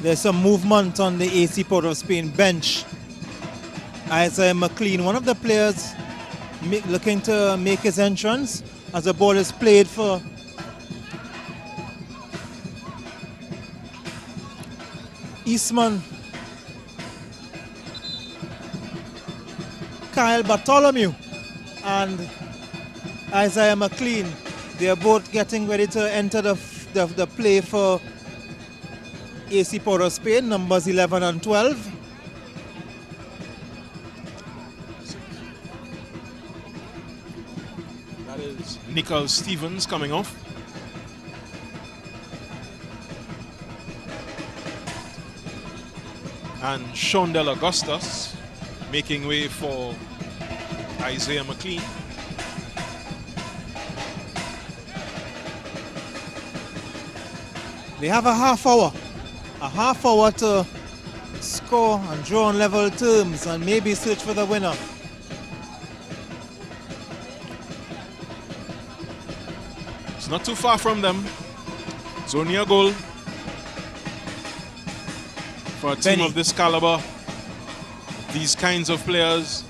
There's some movement on the AC Port of Spain bench. Isaiah McLean, one of the players looking to make his entrance as the ball is played for Eastman. Kyle Bartholomew and Isaiah McLean. They are both getting ready to enter the play for AC Port of Spain, numbers 11 and 12. That is Nicole Stevens coming off. And Shondell Augustus making way for Isaiah McLean. They have a half hour to score and draw on level terms and maybe search for the winner. It's not too far from them. It's only a goal for a team of this caliber. These kinds of players.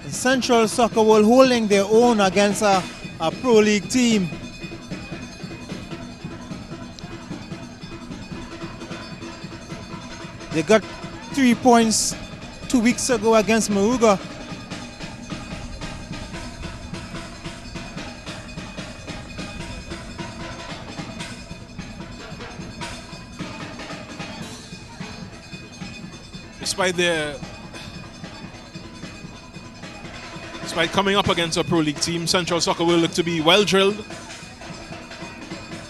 Central Soccer World holding their own against a Pro League team. They got 3 points 2 weeks ago against Maruga. Despite coming up against a Pro League team, Central Soccer will look to be well drilled,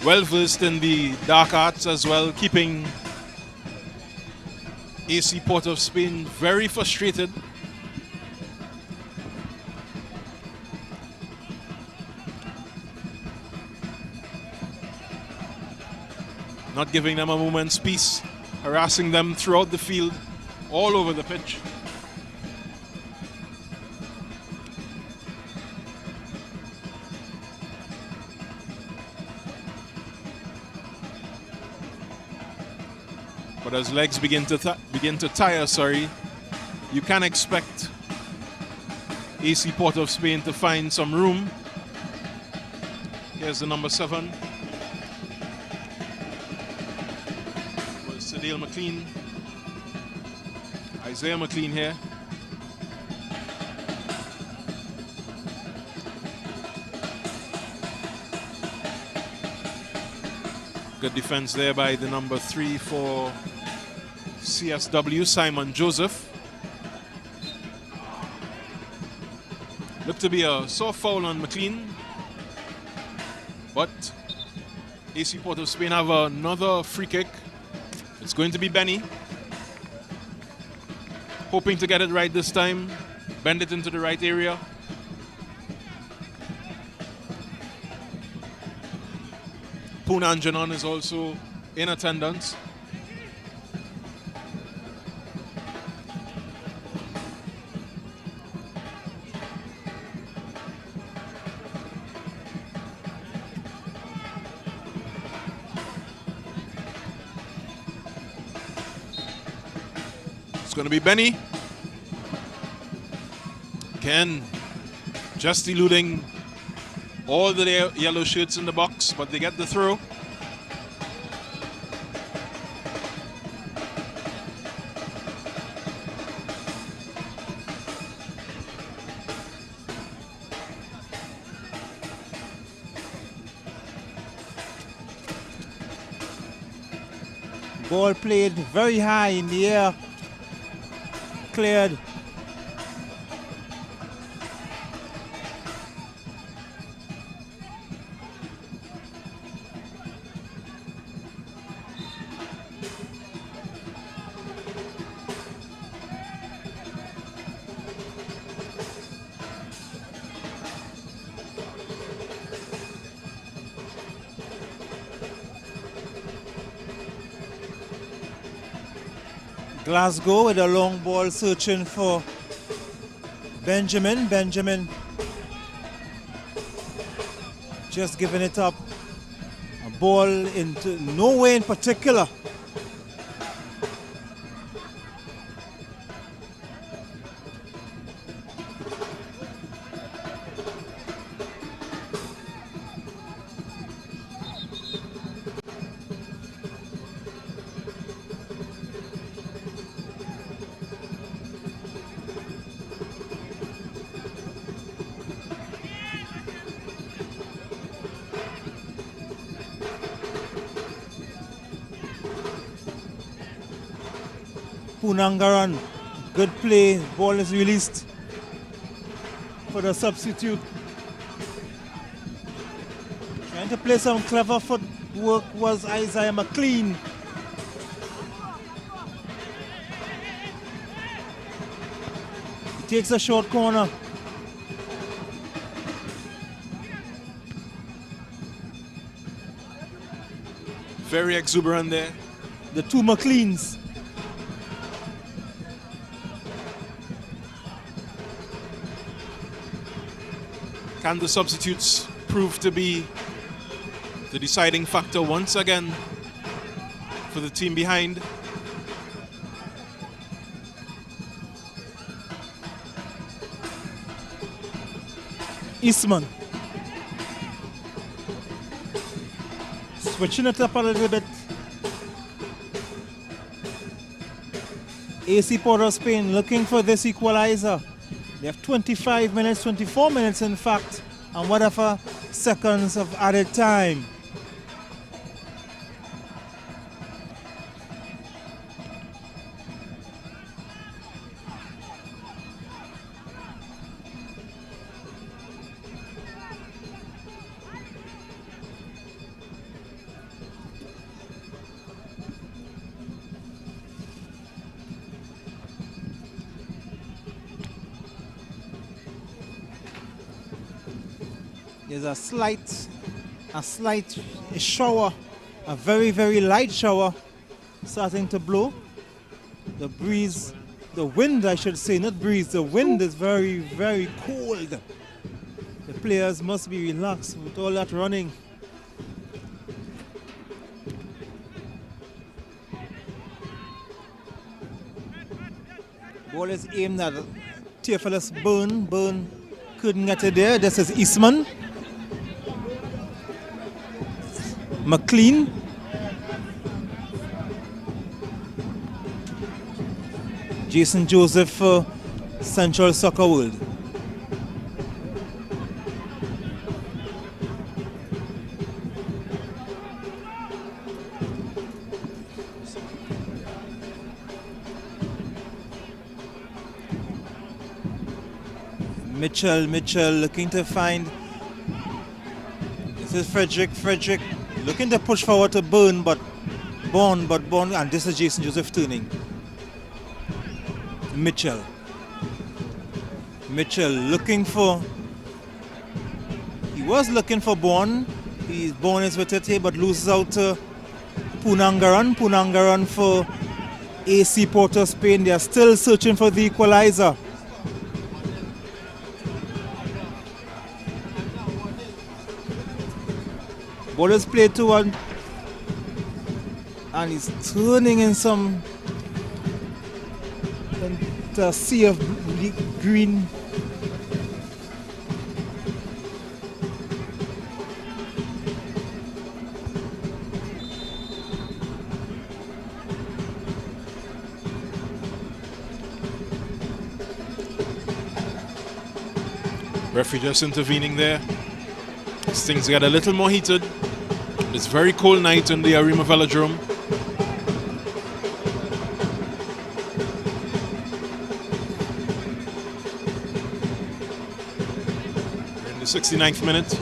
well versed in the dark arts as well, keeping AC Port of Spain very frustrated. Not giving them a moment's peace, harassing them throughout the field, all over the pitch. But as legs begin to tire, you can expect AC Port of Spain to find some room. Here's the number 7. Was Sadil McLean. Isaiah McLean here. Good defense there by the number 3 for CSW, Simon Joseph. Looked to be a soft foul on McLean, but AC Port of Spain have another free kick. It's going to be Benny, hoping to get it right this time, bend it into the right area. Poonan Janon is also in attendance. It's going to be Benny. Ken just eluding all the yellow shirts in the box, but they get the throw. Ball played very high in the air, cleared. Glasgow with a long ball searching for Benjamin. Benjamin just giving it up. A ball into no way in particular Punangaran. Good play. Ball is released for the substitute. Trying to play some clever footwork was Isaiah McLean. He takes a short corner. Very exuberant there. The two McLeans. Can the substitutes prove to be the deciding factor once again for the team behind? Eastman. Switching it up a little bit. AC Port of Spain looking for this equalizer. They have 25 minutes, 24 minutes in fact, and whatever seconds of added time. There's a slight shower, a very, very light shower starting to blow. The breeze, the wind I should say, not breeze, the wind is very, very cold. The players must be relaxed with all that running. Ball is aimed at Theophilus Byrne. Byrne couldn't get it there. This is Eastman. McLean. Jason Joseph for Central Soccer World. Mitchell looking to find. This is Frederick looking to push forward to Byrne, but Bond, and this is Jason Joseph turning. Mitchell looking for. He was looking for Bond. Bond is with it here, but loses out to Punangaran. Punangaran for AC Port of Spain. They are still searching for the equalizer. Ball is played to one, and he's turning in some into a sea of green. Referee just intervening there. Things get a little more heated. It's a very cold night in the Arima Velodrome. In the 69th minute,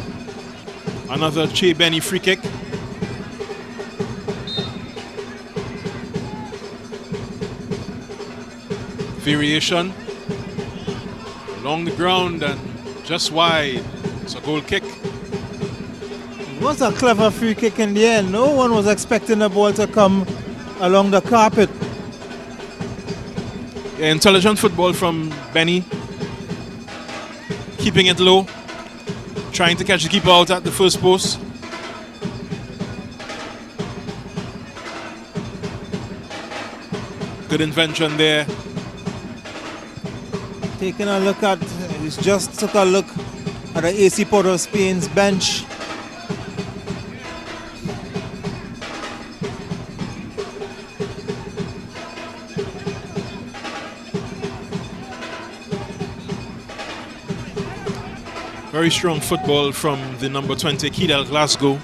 another Che Benny free kick. Variation along the ground and just wide. It's a goal kick. It was a clever free kick in the end. No one was expecting the ball to come along the carpet. Yeah, intelligent football from Benny. Keeping it low. Trying to catch the keeper out at the first post. Good invention there. Taking a look at, he's just took a look at the AC Port of Spain's bench. Very strong football from the number 20, Kidal Glasgow.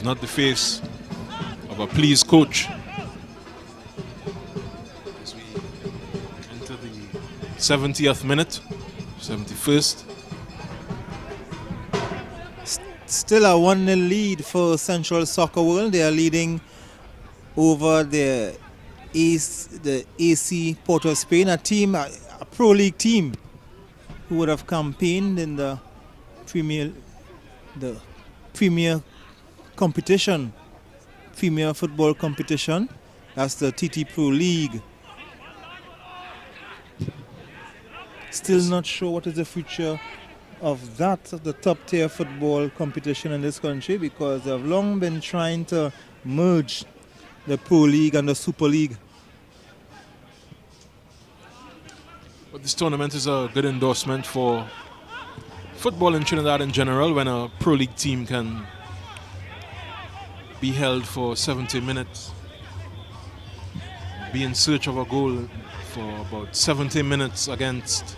not the face of a pleased coach. As we enter the 70th minute, 71st. Still a 1-0 lead for Central Soccer World. They are leading over the AC Port of Spain, a Pro League team who would have campaigned in the Premier competition, Premier football competition. That's the TT Pro League. Still not sure what is the future of that, the top tier football competition in this country, because they have long been trying to merge the Pro League and the Super League. But this tournament is a good endorsement for football in Trinidad in general, when a Pro League team can be held for 70 minutes, be in search of a goal for about 70 minutes against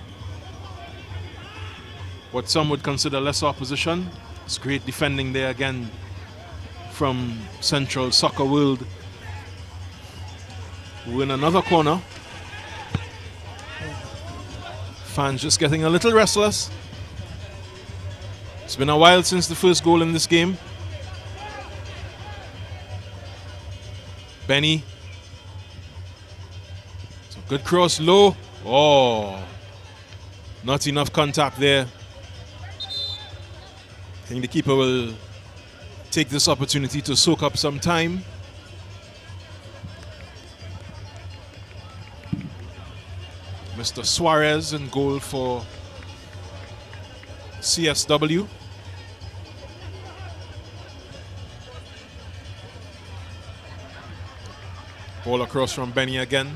what some would consider lesser opposition. It's great defending there again from Central Soccer World. Win another corner. Fans just getting a little restless. It's been a while since the first goal in this game. Benny. It's a good cross low. Oh, not enough contact there. I think the keeper will take this opportunity to soak up some time. Mr. Suarez in goal for CSW. Ball across from Benny again.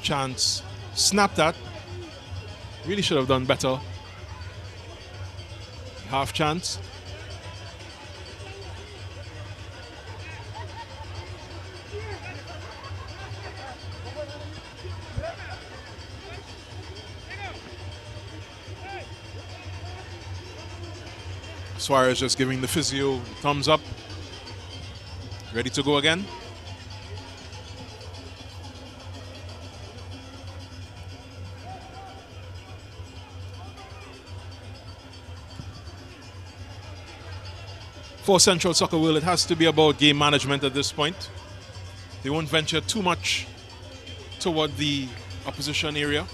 Chance snapped at. Really should have done better. Half chance. Suarez just giving the physio thumbs up. Ready to go again. For Central Soccer World, it has to be about game management at this point. They won't venture too much toward the opposition area.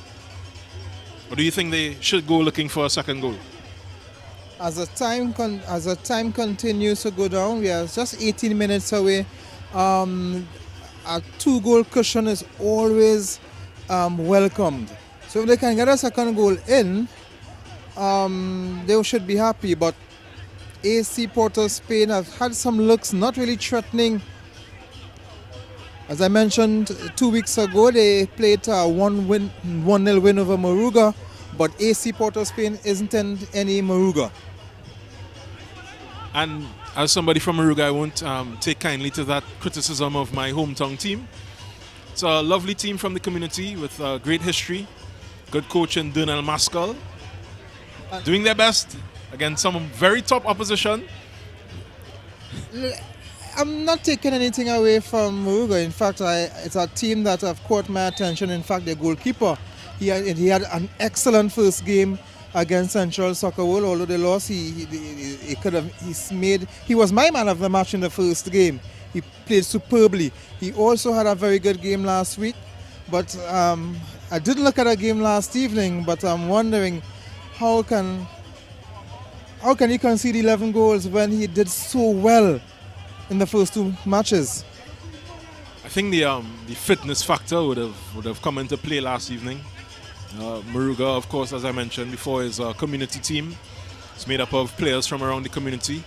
Or do you think they should go looking for a second goal? As the time continues to go down, we are just 18 minutes away. A 2-goal cushion is always welcomed. So if they can get a second goal in, they should be happy. But AC Port of Spain have had some looks not really threatening. As I mentioned 2 weeks ago, they played a 1-0 win over Moruga, but AC Port of Spain isn't in any Moruga. And as somebody from Moruga, I won't take kindly to that criticism of my hometown team. It's a lovely team from the community with a great history. Good coach in Dernell Maskell. Doing their best against some very top opposition. I'm not taking anything away from Moruga. In fact, it's a team that have caught my attention. In fact, their goalkeeper, he had an excellent first game against Central Soccer World. Although they lost, he was my man of the match in the first game. He played superbly. He also had a very good game last week. But I didn't look at a game last evening. But I'm wondering how can he concede 11 goals when he did so well in the first 2 matches? I think the fitness factor would have come into play last evening. Moruga, of course, as I mentioned before, is a community team. It's made up of players from around the community.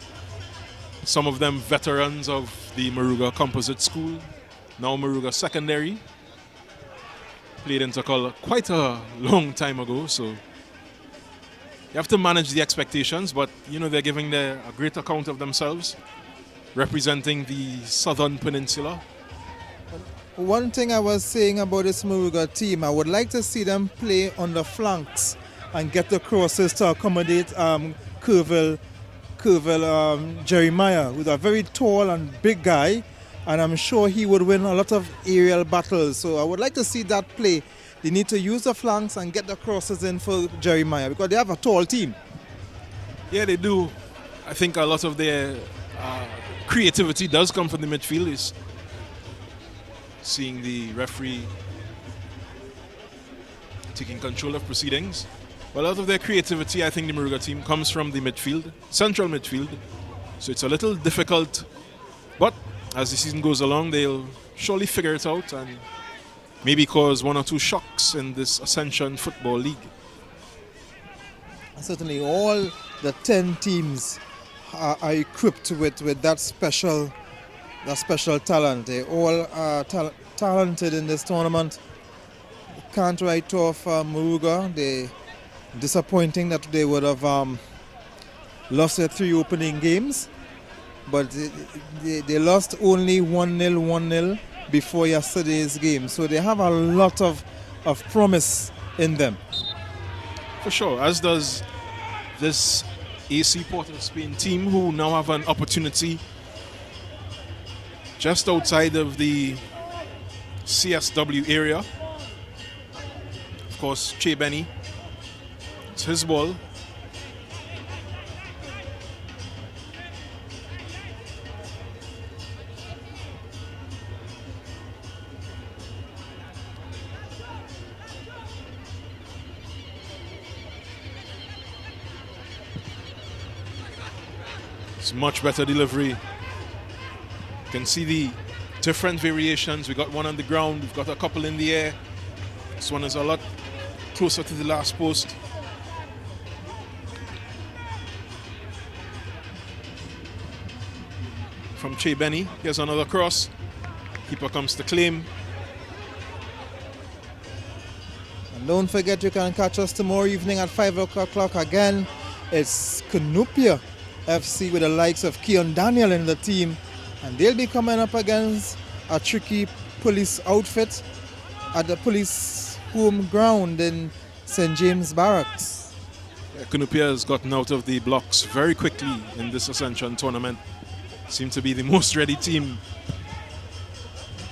Some of them veterans of the Moruga Composite School, now Moruga Secondary. Played in Takala quite a long time ago, so you have to manage the expectations, but they're giving a great account of themselves, representing the Southern Peninsula. One thing I was saying about this Moruga team, I would like to see them play on the flanks and get the crosses to accommodate Kerville Kerville Jeremiah, who's a very tall and big guy, and I'm sure he would win a lot of aerial battles. So I would like to see that play. They need to use the flanks and get the crosses in for Jeremiah because they have a tall team. Yeah, they do. I think a lot of their creativity does come from the midfield. Is seeing the referee taking control of proceedings. But a lot of their creativity, I think the Moruga team, comes from the midfield, central midfield. So it's a little difficult. But as the season goes along, they'll surely figure it out and maybe cause 1 or 2 shocks in this Ascension Football League. Certainly all the 10 teams are equipped with that special talent. They all are talented in this tournament. Can't write off Moruga. They disappointing that they would have lost their 3 opening games, but they lost only 1-0 before yesterday's game. So they have a lot of promise in them. For sure, as does this AC Port of Spain team, who now have an opportunity just outside of the CSW area. Of course, Che Benny, it's his ball. It's much better delivery. You can see the different variations. We got one on the ground, we've got a couple in the air. This one is a lot closer to the last post. From Che Benny, here's another cross. Keeper comes to claim. And don't forget, you can catch us tomorrow evening at 5 o'clock again. It's Cunupia FC with the likes of Keon Daniel in the team, and they'll be coming up against a tricky police outfit at the police home ground in St. James Barracks. Yeah, Cunupia has gotten out of the blocks very quickly in this Ascension tournament. Seem to be the most ready team,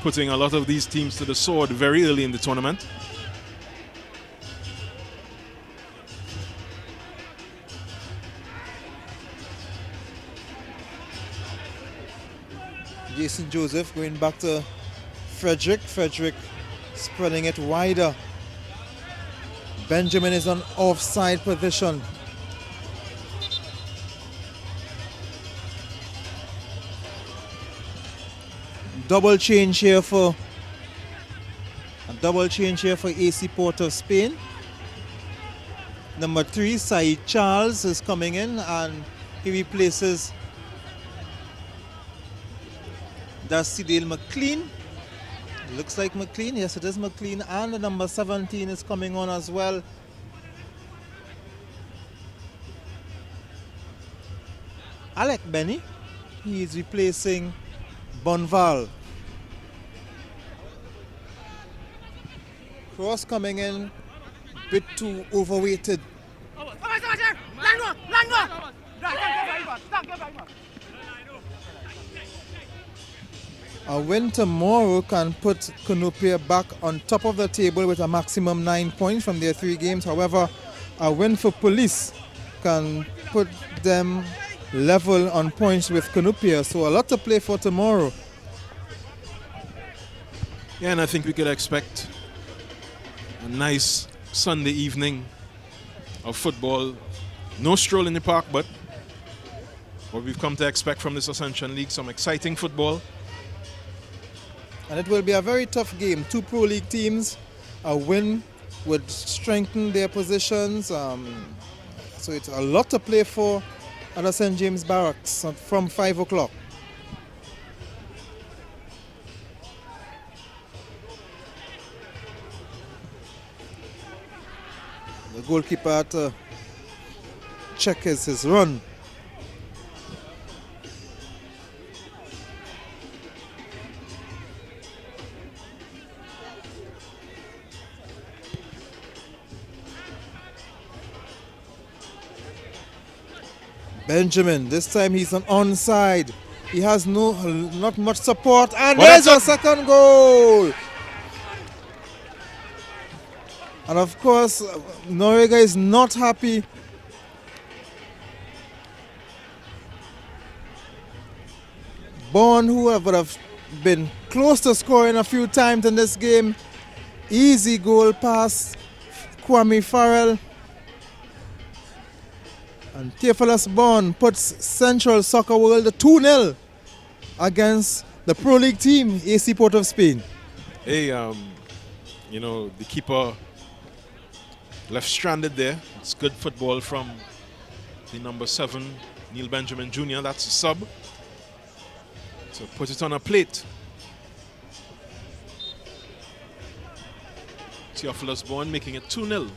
putting a lot of these teams to the sword very early in the tournament. Jason Joseph going back to Frederick. Frederick spreading it wider. Benjamin is on offside position. Double change here for AC Port of Spain. Number 3, Saeed Charles is coming in, and he replaces Darcidale McLean. Looks like McLean. Yes, it is McLean. And the number 17 is coming on as well. Alec Benny. He is replacing Bonval. Cross coming in, bit too overweighted. A win tomorrow can put Cunupia back on top of the table with a maximum 9 points from their 3 games. However, a win for Police can put them level on points with Cunupia. So a lot to play for tomorrow. Yeah, and I think we could expect a nice Sunday evening of football. No stroll in the park, but what we've come to expect from this Ascension League, some exciting football. And it will be a very tough game. 2 Pro League teams. A win would strengthen their positions. So it's a lot to play for at St. James Barracks from 5 o'clock. The goalkeeper had to check his run. Benjamin, this time he's on onside. He has not much support, and Well, there's that's a second goal. And of course, Noriega is not happy. Bourne, who would have been close to scoring a few times in this game. Easy goal pass, Kwame Farrell. And Theophilus Bourne puts Central Soccer World 2-0 against the Pro League team, AC Port of Spain. Hey, you know, the keeper left stranded there. It's good football from the number 7, Neil Benjamin Jr. That's a sub. So put it on a plate. Theophilus Bourne making it 2-0.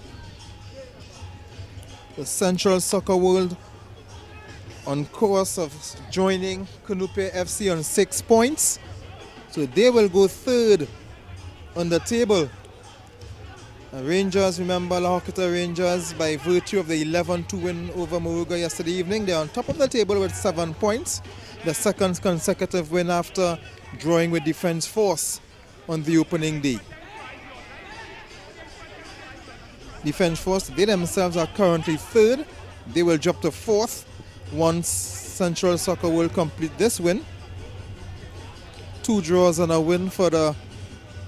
The Central Soccer World on course of joining Kunupe FC on 6 points. So they will go third on the table. Rangers, remember Lahokita Rangers, by virtue of the 11-2 win over Moruga yesterday evening, they're on top of the table with 7 points. The second consecutive win after drawing with Defence Force on the opening day. Defence Force, they themselves are currently third. They will drop to 4th once Central Soccer will complete this win. 2 draws and a win for the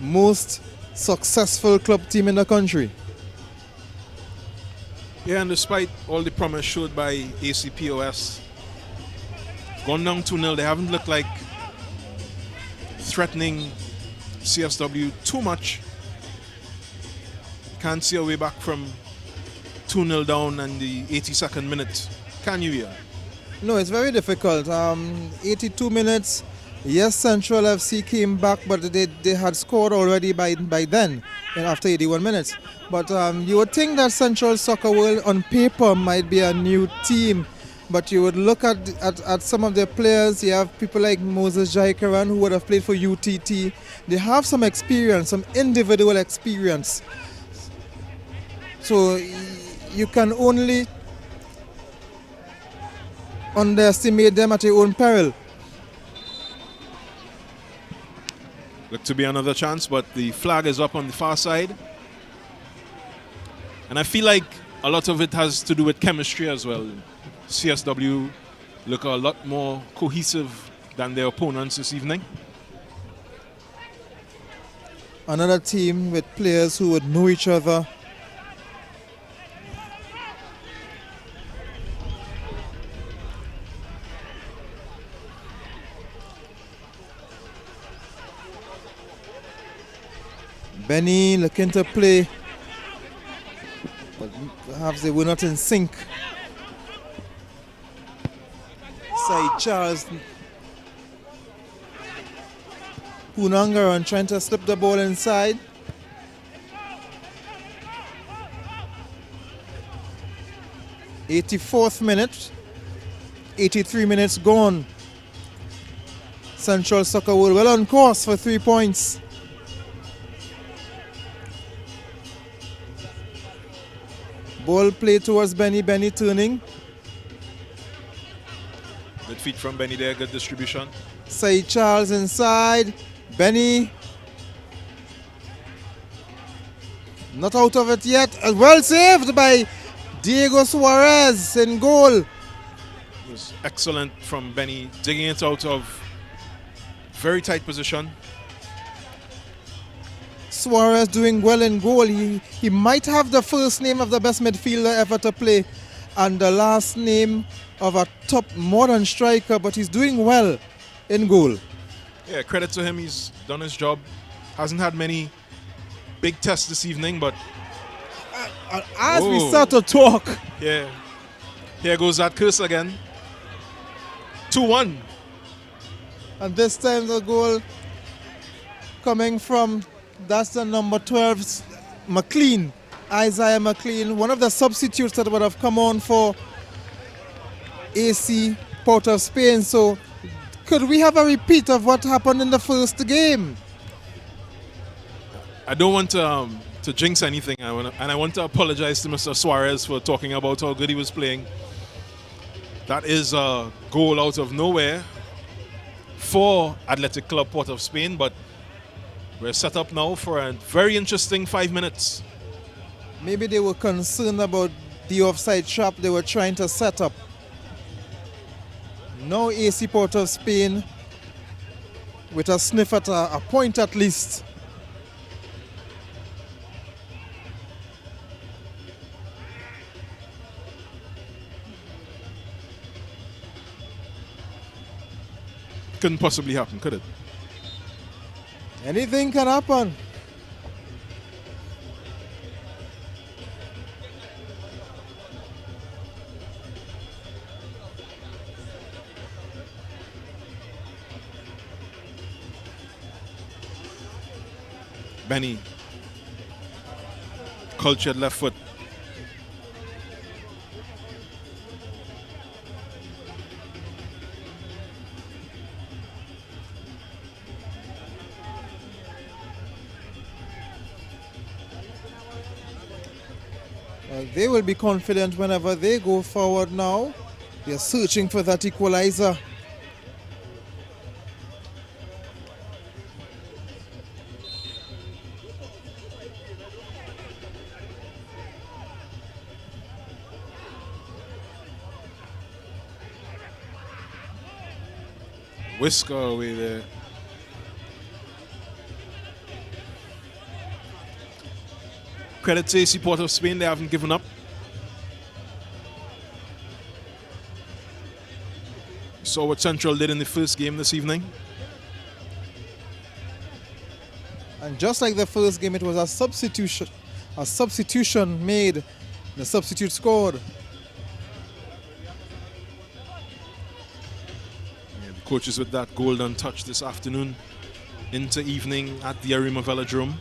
most successful club team in the country. Yeah, and despite all the promise showed by AC P.O.S, gone down 2-0, they haven't looked like threatening CSW too much. Can't see a way back from 2-0 down in the 82nd minute. Can you hear? No, it's very difficult. 82 minutes. Yes, Central FC came back, but they had scored already by then, and after 81 minutes. But you would think that Central Soccer World on paper might be a new team, but you would look at some of their players. You have people like Moses Jaikaran, who would have played for UTT. They have some experience, some individual experience. So you can only underestimate them at your own peril. Look to be another chance, but the flag is up on the far side. And I feel like a lot of it has to do with chemistry as well. CSW look a lot more cohesive than their opponents this evening. Another team with players who would know each other. Benny looking to play, but perhaps they were not in sync. Said Charles Punangaran trying to slip the ball inside. '84th minute, 83 minutes gone. Central Soccer World well on course for 3 points. Ball played towards Benny, Benny turning. Good feet from Benny there, good distribution. Said Charles inside. Benny. Not out of it yet. Well saved by Diego Suarez in goal. It was excellent from Benny, digging it out of very tight position. Suarez doing well in goal. He might have the first name of the best midfielder ever to play and the last name of a top modern striker, but he's doing well in goal. Yeah, credit to him. He's done his job. Hasn't had many big tests this evening, but as we start to talk, yeah, here goes that curse again. 2-1. And this time the goal coming from, that's the number 12, McLean, Isaiah McLean, one of the substitutes that would have come on for AC Port of Spain. So could we have a repeat of what happened in the first game? I don't want to jinx anything, I want to apologize to Mr. Suarez for talking about how good he was playing. That is a goal out of nowhere for Athletic Club Port of Spain, but we're set up now for a very interesting 5 minutes. Maybe they were concerned about the offside trap they were trying to set up. Now AC Port of Spain with a sniff at a point at least. Couldn't possibly happen, could it? Anything can happen. Benny, cultured left foot. They will be confident whenever they go forward now. They're searching for that equalizer. Whisker away there. Credit to AC Port of Spain, they haven't given up. Saw what Central did in the first game this evening. And just like the first game, it was a substitution made. The substitute scored. Yeah, the coaches with that golden touch this afternoon into evening at the Arima Velodrome.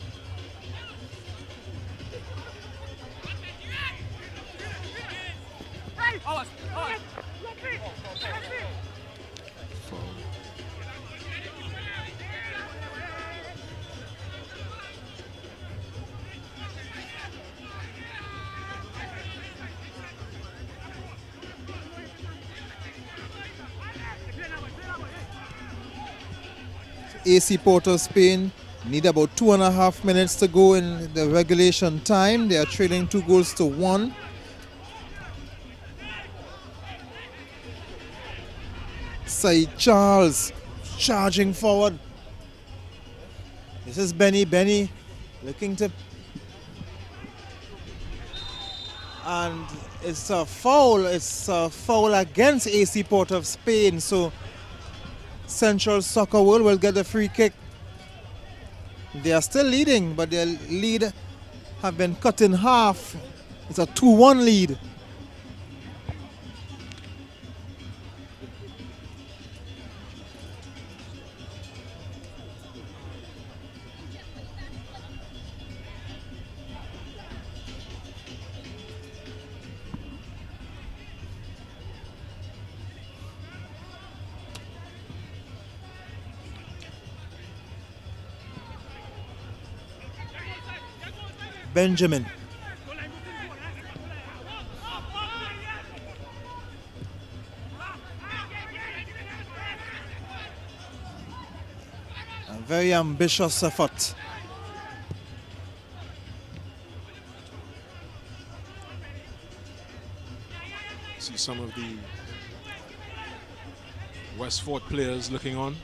AC Port of Spain need about 2.5 minutes to go in the regulation time. They are trailing 2-1. Said Charles charging forward. This is Benny. Benny looking to... And it's a foul. It's a foul against AC Port of Spain. So Central Soccer World will get the free kick. They are still leading, but their lead have been cut in half. It's a 2-1 lead. Benjamin. A very ambitious effort. See some of the Westford players looking on.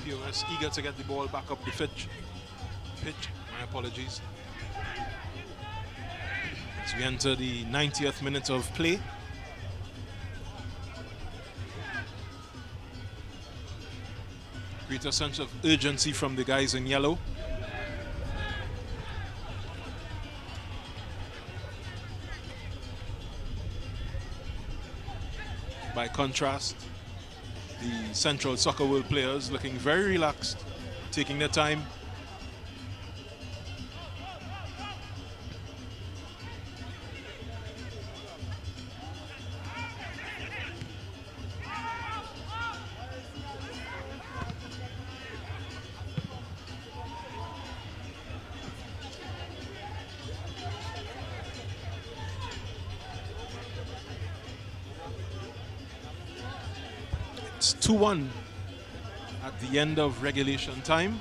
P.O.S eager to get the ball back up the pitch. My apologies. As we enter the 90th minute of play. Greater sense of urgency from the guys in yellow. By contrast, the Central Soccer World players looking very relaxed, taking their time. It's 2-1 at the end of regulation time.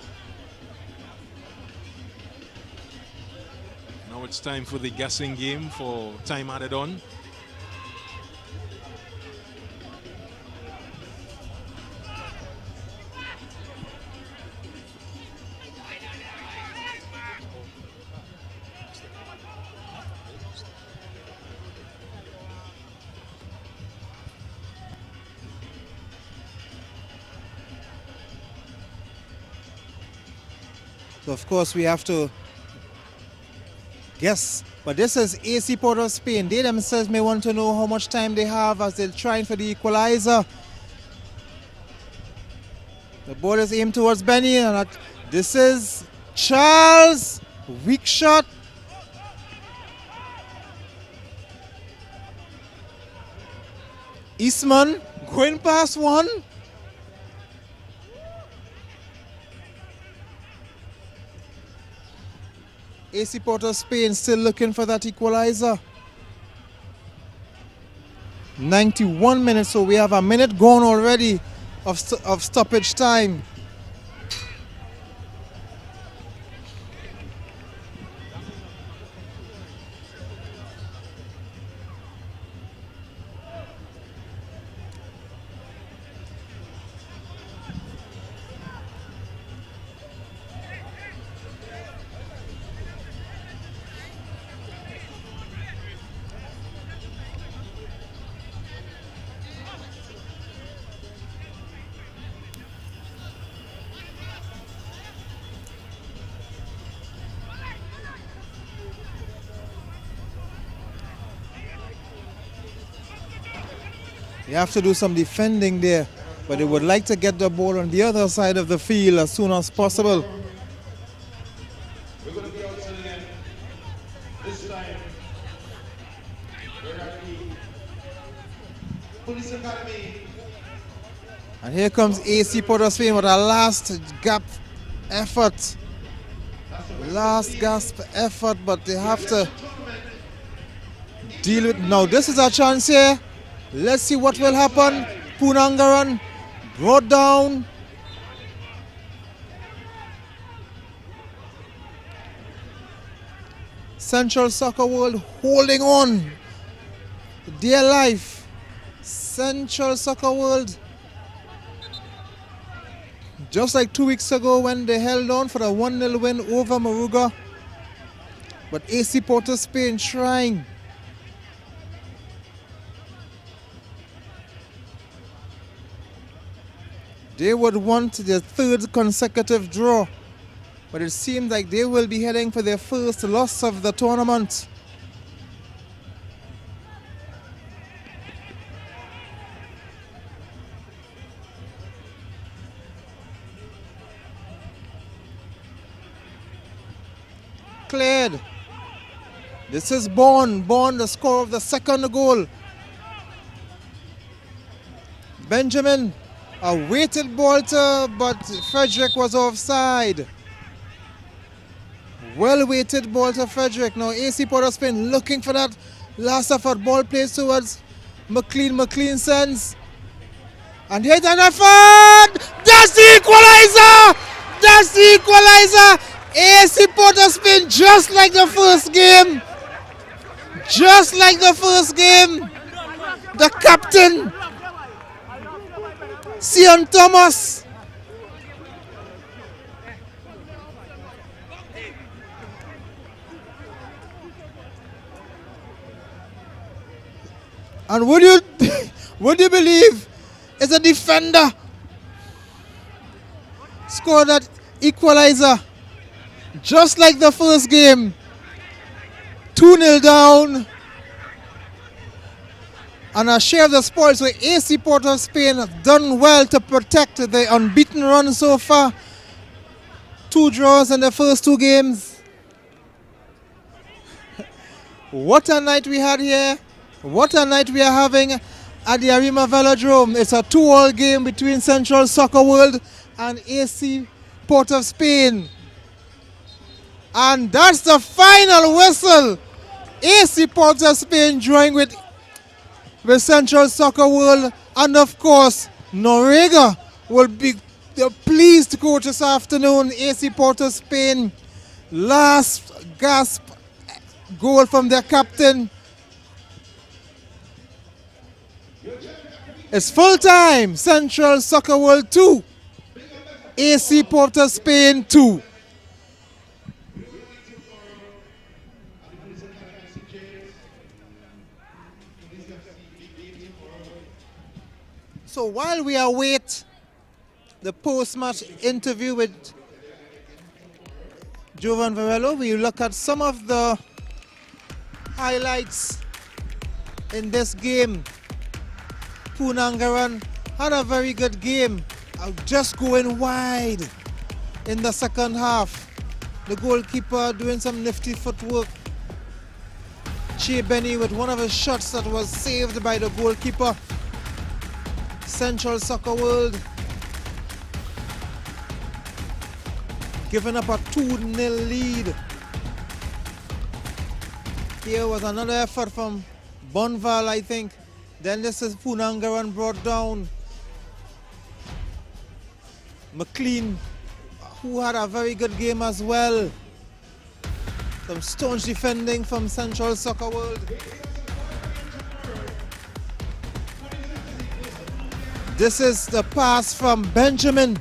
Now it's time for the guessing game for time added on. So of course we have to guess, but this is AC Port of Spain. They themselves may want to know how much time they have as they're trying for the equalizer. The ball is aimed towards Benny, and this is Charles. Weak shot. Eastman going past one. AC Port of Spain still looking for that equalizer. 91 minutes, so we have a minute gone already of stoppage time. They have to do some defending there, but they would like to get the ball on the other side of the field as soon as possible. We're going to be outside again. This time, we're at the Police Academy. And here comes AC Port of Spain with a last gap effort. Last gasp effort, but they have to deal with. Now this is a chance here. Let's see what will happen. Punangaran brought down. Central Soccer World holding on. Dear life. Central Soccer World. Just like 2 weeks ago when they held on for a 1-0 win over Moruga. But AC Port of Spain trying. They would want their third consecutive draw, but it seems like they will be heading for their first loss of the tournament. Cleared. This is Bond. Bond, the scorer of the second goal. Benjamin. A weighted ball but Frederick was offside. Well weighted ball to Frederick. Now AC Port of Spain looking for that last effort. Ball plays towards McLean. McLean sends. And hit an effort! That's the equalizer! That's the equalizer! AC Port of Spain just like the first game. Just like the first game. The captain. Sion Thomas. And would you believe it's a defender scored that equalizer just like the first game. 2-0 down. And a share of the spoils where AC Port of Spain have done well to protect the unbeaten run so far. 2 draws in the first 2 games. What a night we had here. What a night we are having at the Arima Velodrome. It's a 2-all game between Central Soccer World and AC Port of Spain. And that's the final whistle. AC Port of Spain drawing with Central Soccer World, and of course Noriega will be pleased to coach this afternoon. AC Port of Spain, last gasp goal from their captain. It's full time. Central Soccer World 2. AC Port of Spain 2. So while we await the post-match interview with Jovan Varello, we look at some of the highlights in this game. Punangaran had a very good game, just going wide in the second half. The goalkeeper doing some nifty footwork. Che Benny with one of his shots that was saved by the goalkeeper. Central Soccer World giving up a 2-0 lead. Here was another effort from Bonval, I think. Then this is Punangaran brought down. McLean, who had a very good game as well. Some staunch defending from Central Soccer World. This is the pass from Benjamin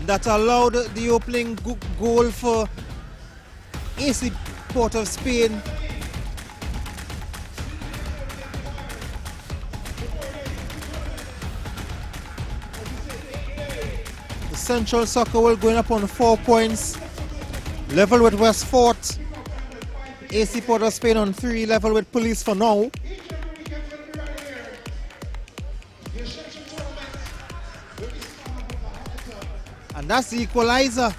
that allowed the opening goal for AC Port of Spain. The Central Soccer World going up on 4 points, level with West Fort. AC Port of Spain on 3, level with Police for now. And that's the equalizer.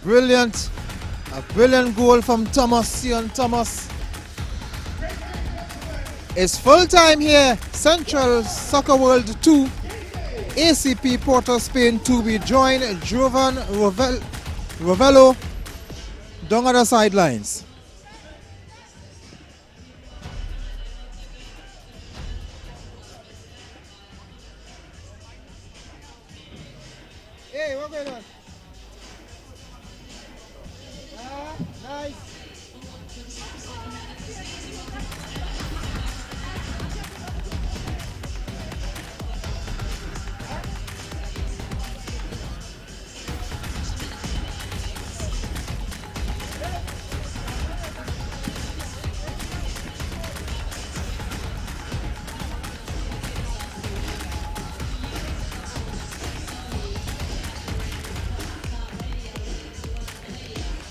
A brilliant goal from Thomas, Sion Thomas. It's full time here. Central Soccer World 2, ACP Port of Spain 2. We join Jovan Varello down at the sidelines. Hey, what going on? Nice.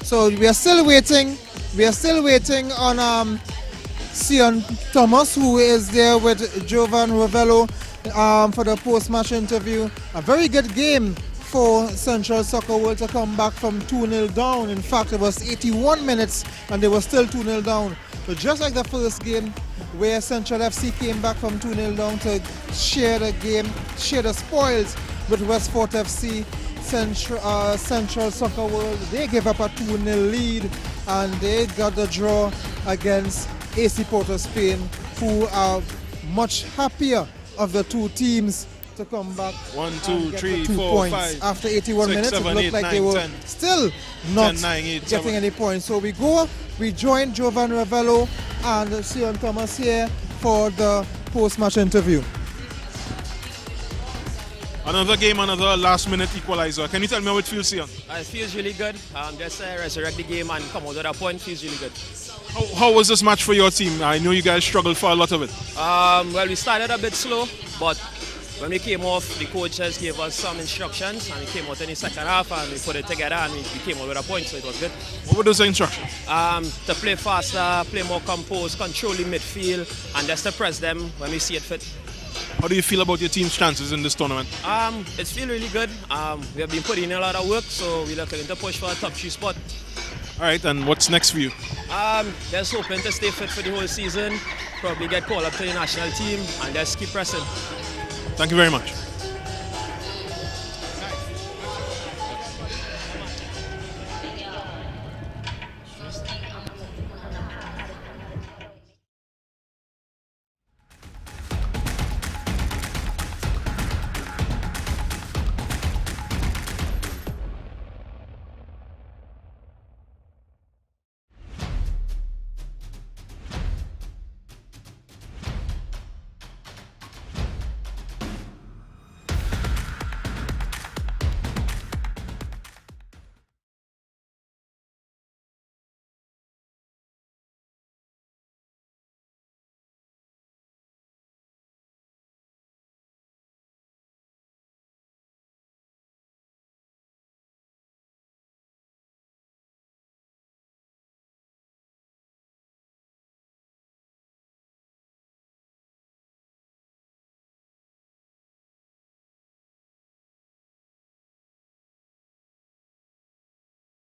So we are still waiting. We are still waiting on Sion Thomas, who is there with Jovan Varello for the post-match interview. A very good game for Central Soccer World to come back from 2-0 down. In fact, it was 81 minutes and they were still 2-0 down. But just like the first game, where Central FC came back from 2-0 down to share the game, share the spoils with West Fort FC, Central Soccer World, they gave up a 2-0 lead and they got the draw against AC Port of Spain, who are much happier of the two teams to come back. 1, 2, 3, 4, 5. After 81 6, minutes, 7, it looked 8, like 9, they were 10. still not 10, 9, 8, getting 7. any points. So we join Jovan Varello and Sion Thomas here for the post-match interview. Another game, another last-minute equalizer. Can you tell me how it feels, Sion? It feels really good. Just resurrect the game and come out with a point feels really good. How was this match for your team? I know you guys struggled for a lot of it. Well, we started a bit slow, but when we came off, the coaches gave us some instructions and we came out in the second half and we put it together and we came out with a point, so it was good. What were those instructions? To play faster, play more composed, control the midfield, and just to press them when we see it fit. How do you feel about your team's chances in this tournament? It's feel really good. We have been putting in a lot of work, so we're looking to push for a top 3 spot. All right, and what's next for you? Just hoping to stay fit for the whole season, probably get called up to the national team, and just keep pressing. Thank you very much.